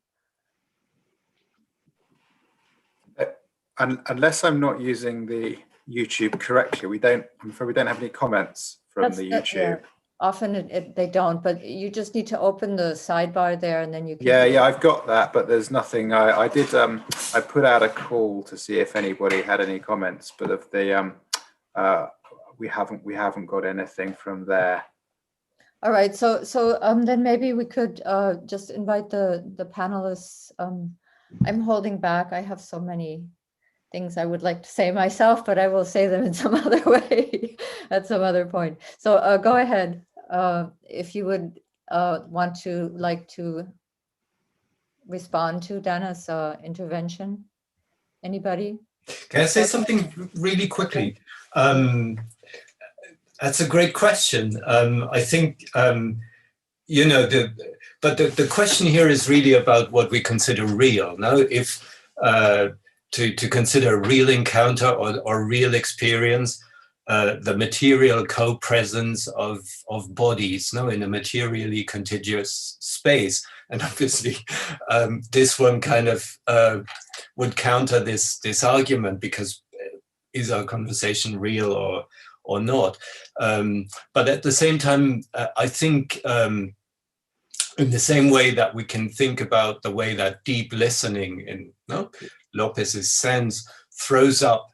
Unless I'm not using the YouTube correctly, I'm afraid we don't have any comments from the YouTube. Yeah. Often they don't, but you just need to open the sidebar there, and then you can. Yeah, I've got that, but there's nothing. I put out a call to see if anybody had any comments, but of the we haven't got anything from there. All right, so then maybe we could just invite the panelists. I'm holding back. I have so many things I would like to say myself, but I will say them in some other way at some other point. So go ahead, if you would like to respond to Dana's intervention. Anybody? Can I say something really quickly? That's a great question. I think, the question here is really about what we consider real. Now, if to consider a real encounter or real experience, the material co-presence of bodies, in a materially contiguous space. And obviously, this one kind of would counter this argument, because is our conversation real or not? But at the same time, I think in the same way that we can think about the way that deep listening in Lopez's sense throws up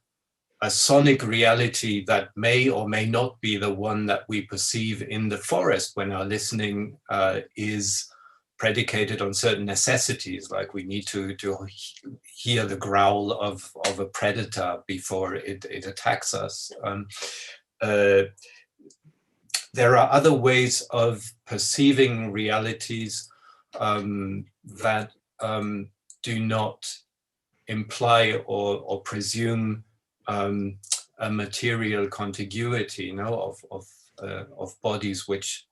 a sonic reality that may or may not be the one that we perceive in the forest when our listening is predicated on certain necessities, like we need to hear the growl of a predator before it attacks us. There are other ways of perceiving realities that do not imply or presume a material contiguity, of bodies, which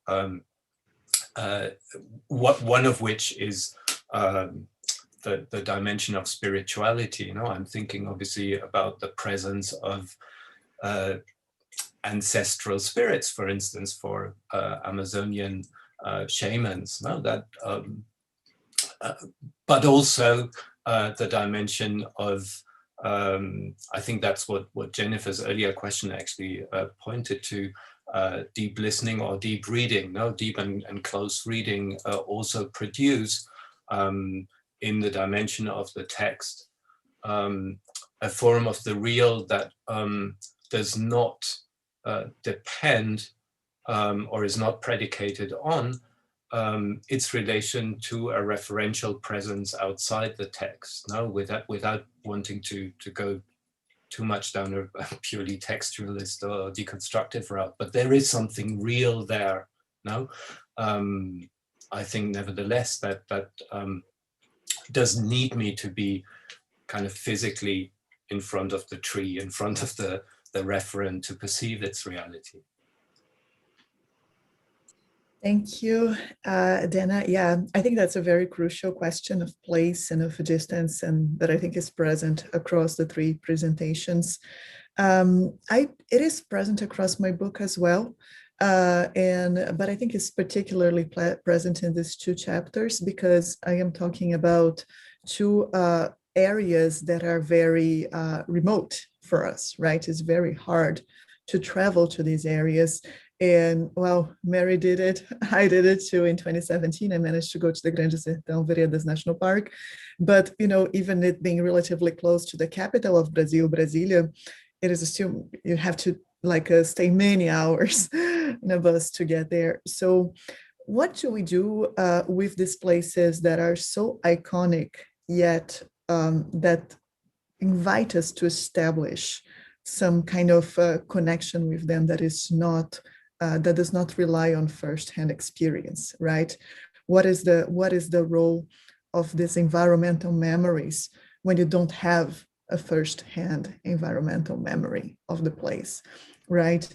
one of which is the dimension of spirituality. I'm thinking obviously about the presence of ancestral spirits, for instance, for Amazonian shamans. But also the dimension of I think that's what Jennifer's earlier question actually pointed to. Deep listening or deep reading, no, deep and close reading also produce in the dimension of the text a form of the real that does not depend or is not predicated on its relation to a referential presence outside the text, no, without wanting to go too much down a purely textualist or deconstructive route, but there is something real there. No, I think nevertheless that doesn't need me to be kind of physically in front of the tree, in front of the referent to perceive its reality. Thank you, Dana. Yeah, I think that's a very crucial question of place and of distance, and that I think is present across the three presentations. It is present across my book as well, but I think it's particularly present in these two chapters because I am talking about two areas that are very remote for us, right? It's very hard to travel to these areas. And well, Mary did it, I did it too in 2017. I managed to go to the Grande Sertão Veredas National Park. But, you know, even it being relatively close to the capital of Brazil, Brasilia, it is still, you have to stay many hours in a bus to get there. So what do we do with these places that are so iconic, yet that invite us to establish some kind of connection with them that is not that does not rely on first-hand experience, right? What is the role of these environmental memories when you don't have a first-hand environmental memory of the place, right?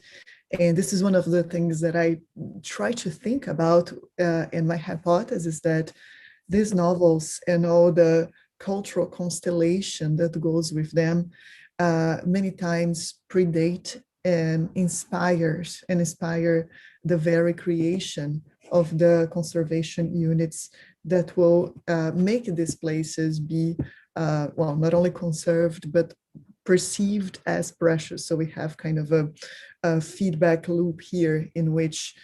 And this is one of the things that I try to think about in my hypothesis, is that these novels and all the cultural constellation that goes with them many times predate and inspire the very creation of the conservation units that will make these places be, well, not only conserved, but perceived as precious. So we have kind of a feedback loop here in which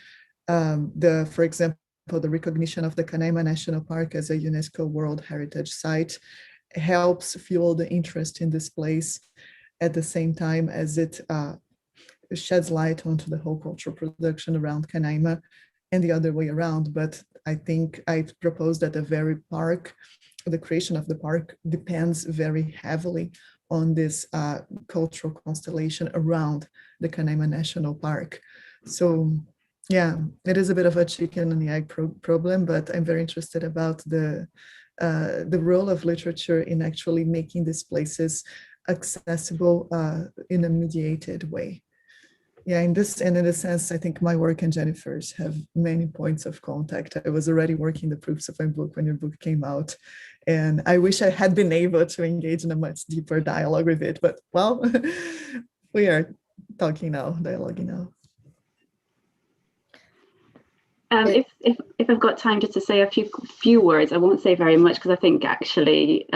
for example, the recognition of the Canaima National Park as a UNESCO World Heritage Site helps fuel the interest in this place at the same time as it sheds light onto the whole cultural production around Canaima and the other way around. But I think I propose that the very park, the creation of the park, depends very heavily on this cultural constellation around the Canaima National Park. So yeah, it is a bit of a chicken and the egg problem, but I'm very interested about the role of literature in actually making these places accessible in a mediated way. Yeah, in this sense, I think my work and Jennifer's have many points of contact. I was already working the proofs of my book when your book came out, and I wish I had been able to engage in a much deeper dialogue with it, but well, we are talking now, dialoguing now. If I've got time just to say a few words, I won't say very much because I think actually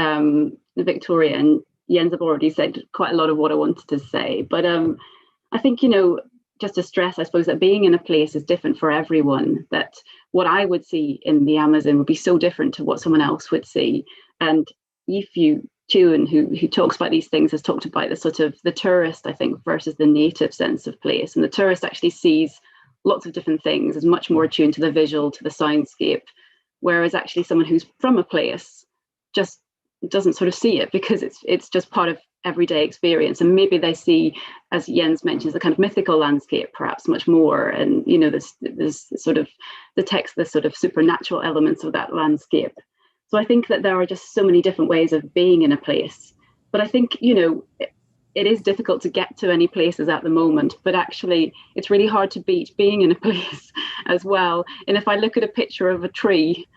Victoria and Jens have already said quite a lot of what I wanted to say. But I think, you know, just to stress, I suppose, that being in a place is different for everyone, that what I would see in the Amazon would be so different to what someone else would see. And Yifu Chun, who talks about these things, has talked about the sort of the tourist, I think, versus the native sense of place. And the tourist actually sees lots of different things, is much more attuned to the visual, to the soundscape, whereas actually someone who's from a place just doesn't sort of see it because it's just part of everyday experience. And maybe they see, as Jens mentions, the kind of mythical landscape perhaps much more, and you know, there's sort of the text, the sort of supernatural elements of that landscape. So I think that there are just so many different ways of being in a place. But I think, you know, it is difficult to get to any places at the moment, but actually it's really hard to beat being in a place as well. And if I look at a picture of a tree,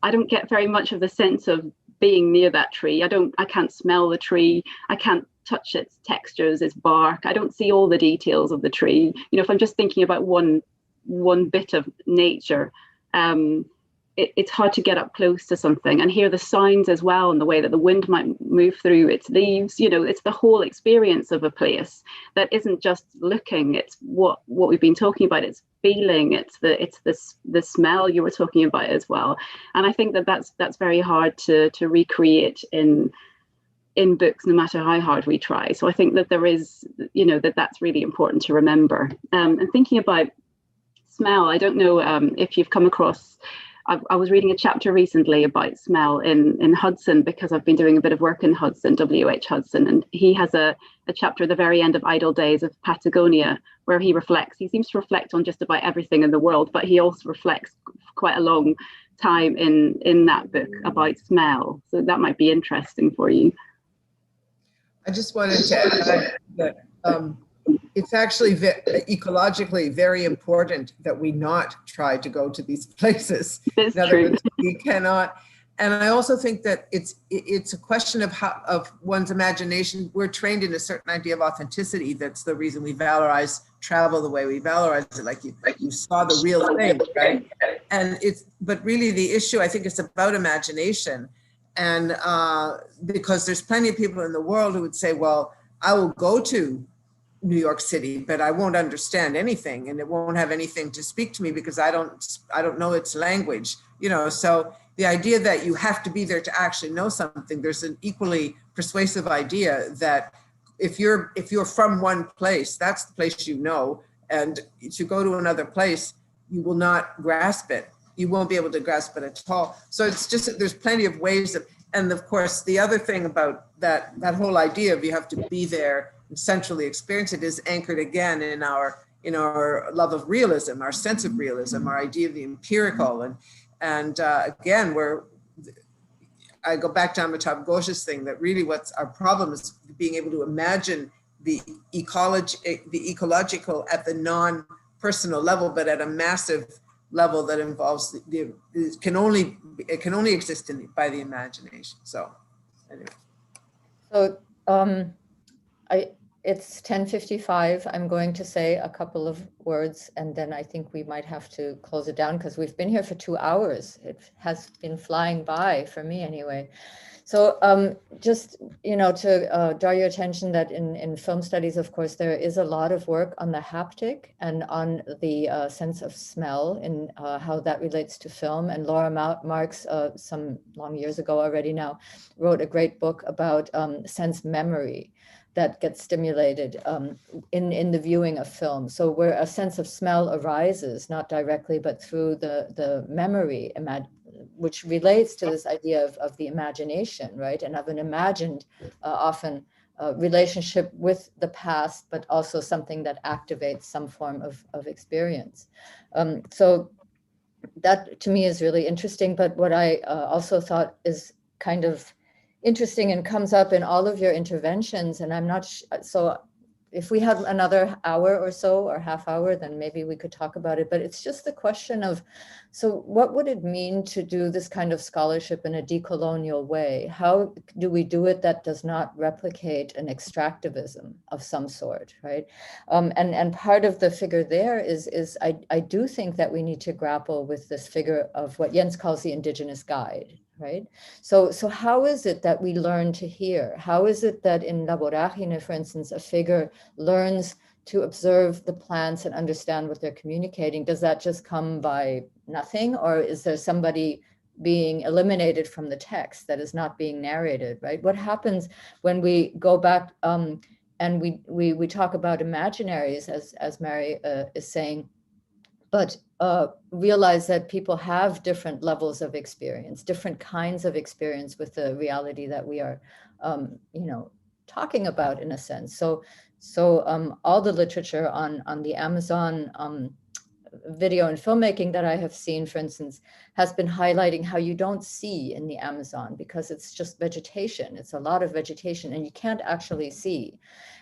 I don't get very much of the sense of being near that tree. I can't smell the tree. I can't touch its textures, its bark. I don't see all the details of the tree. You know, if I'm just thinking about one bit of nature, it's hard to get up close to something and hear the sounds as well, and the way that the wind might move through its leaves. You know, it's the whole experience of a place that isn't just looking. It's what we've been talking about. It's feeling. It's the smell you were talking about as well. And I think that's very hard to recreate in books, no matter how hard we try. So I think that there is, you know, that's really important to remember. And thinking about smell, I don't know if you've come across. I was reading a chapter recently about smell in Hudson, because I've been doing a bit of work in Hudson, W.H. Hudson, and he has a chapter at the very end of Idle Days of Patagonia, where he seems to reflect on just about everything in the world, but he also reflects quite a long time in that book about smell. So that might be interesting for you. I just wanted to add that it's actually ecologically very important that we not try to go to these places. It's In other true. words, we cannot. And I also think that it's a question of one's imagination. We're trained in a certain idea of authenticity. That's the reason we valorize travel the way we valorize it. Like you saw the real thing, right? And but really the issue, I think, is about imagination. And because there's plenty of people in the world who would say, well, I will go to New York City, but I won't understand anything, and it won't have anything to speak to me because I don't know its language, you know. So the idea that you have to be there to actually know something, there's an equally persuasive idea that if you're from one place, that's the place you know, and if you go to another place, you will not grasp it. You won't be able to grasp it at all. So it's just that there's plenty of ways of, and of course, the other thing about that whole idea of you have to be there and centrally experience it is anchored again in our love of realism, our sense of realism, our idea of the empirical. And again, I go back to Amitav Ghosh's thing that really what's our problem is being able to imagine the ecological at the non-personal level, but at a massive level that involves it can only exist by the imagination. So anyway. So it's 10:55. I'm going to say a couple of words, and then I think we might have to close it down because we've been here for 2 hours. It has been flying by for me anyway. So just, you know, to draw your attention that in film studies, of course, there is a lot of work on the haptic and on the sense of smell and how that relates to film. And Laura Marks, some long years ago already now, wrote a great book about sense memory that gets stimulated in the viewing of film. So where a sense of smell arises, not directly, but through the memory, which relates to this idea of the imagination, right? And of an imagined, often relationship with the past, but also something that activates some form of experience. So that to me is really interesting. But what I also thought is kind of interesting and comes up in all of your interventions, and I'm not so if we had another hour or so or half hour, then maybe we could talk about it. But it's just the question of, so what would it mean to do this kind of scholarship in a decolonial way? How do we do it that does not replicate an extractivism of some sort, right? And part of the figure there is I do think that we need to grapple with this figure of what Jens calls the Indigenous guide, right? So how is it that we learn to hear? How is it that in La Voragine, for instance, a figure learns to observe the plants and understand what they're communicating? Does that just come by nothing? Or is there somebody being eliminated from the text that is not being narrated, right? What happens when we go back and we talk about imaginaries, as Mary is saying, but realize that people have different levels of experience, different kinds of experience with the reality that we are, talking about in a sense. So all the literature on the Amazon video and filmmaking that I have seen, for instance, has been highlighting how you don't see in the Amazon because it's just vegetation. It's a lot of vegetation and you can't actually see.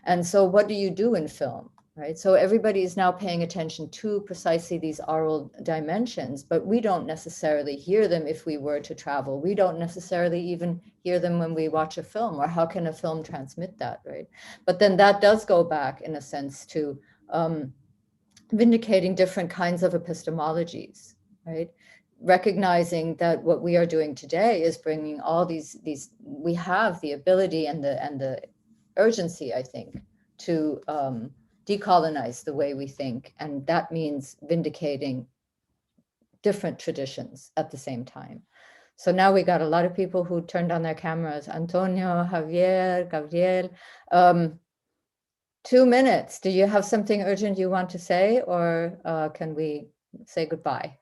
And so what do you do in film? Right. So everybody is now paying attention to precisely these oral dimensions, but we don't necessarily hear them if we were to travel. We don't necessarily even hear them when we watch a film, or how can a film transmit that, right? But then that does go back, in a sense, to vindicating different kinds of epistemologies, right? recognizing that what we are doing today is bringing all these, we have the ability and the urgency, I think, to decolonize the way we think. And that means vindicating different traditions at the same time. So now we got a lot of people who turned on their cameras. Antonio, Javier, Gabriel. 2 minutes. Do you have something urgent you want to say, or can we say goodbye?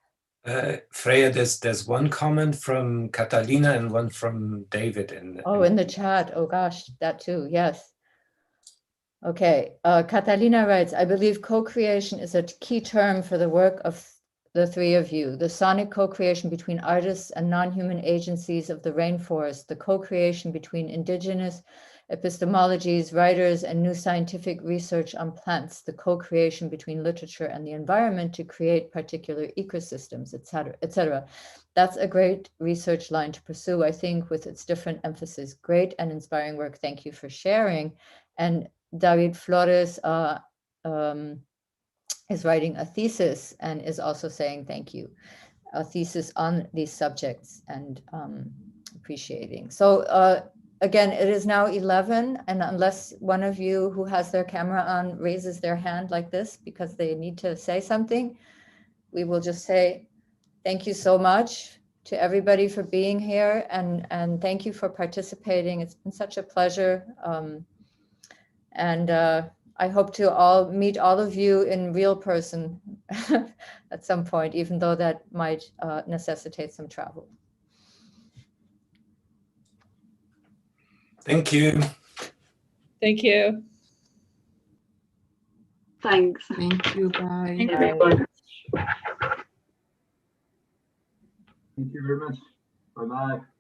Freya, there's one comment from Catalina and one from David in the chat. Oh gosh, that too. Yes. Okay. Catalina writes, I believe co-creation is a key term for the work of the three of you. The sonic co-creation between artists and non-human agencies of the rainforest, the co-creation between indigenous epistemologies, writers, and new scientific research on plants, the co-creation between literature and the environment to create particular ecosystems, etc., etc. That's a great research line to pursue, I think, with its different emphasis. Great and inspiring work. Thank you for sharing. And David Flores is writing a thesis and is also saying thank you. A thesis on these subjects and appreciating. So again, it is now 11, and unless one of you who has their camera on raises their hand like this because they need to say something, we will just say thank you so much to everybody for being here, and thank you for participating. It's been such a pleasure. I hope to meet all of you in real person at some point, even though that might necessitate some travel. Thank you. Thank you. Thanks. Thank you. Bye. Everyone. Thank you very much. Bye-bye.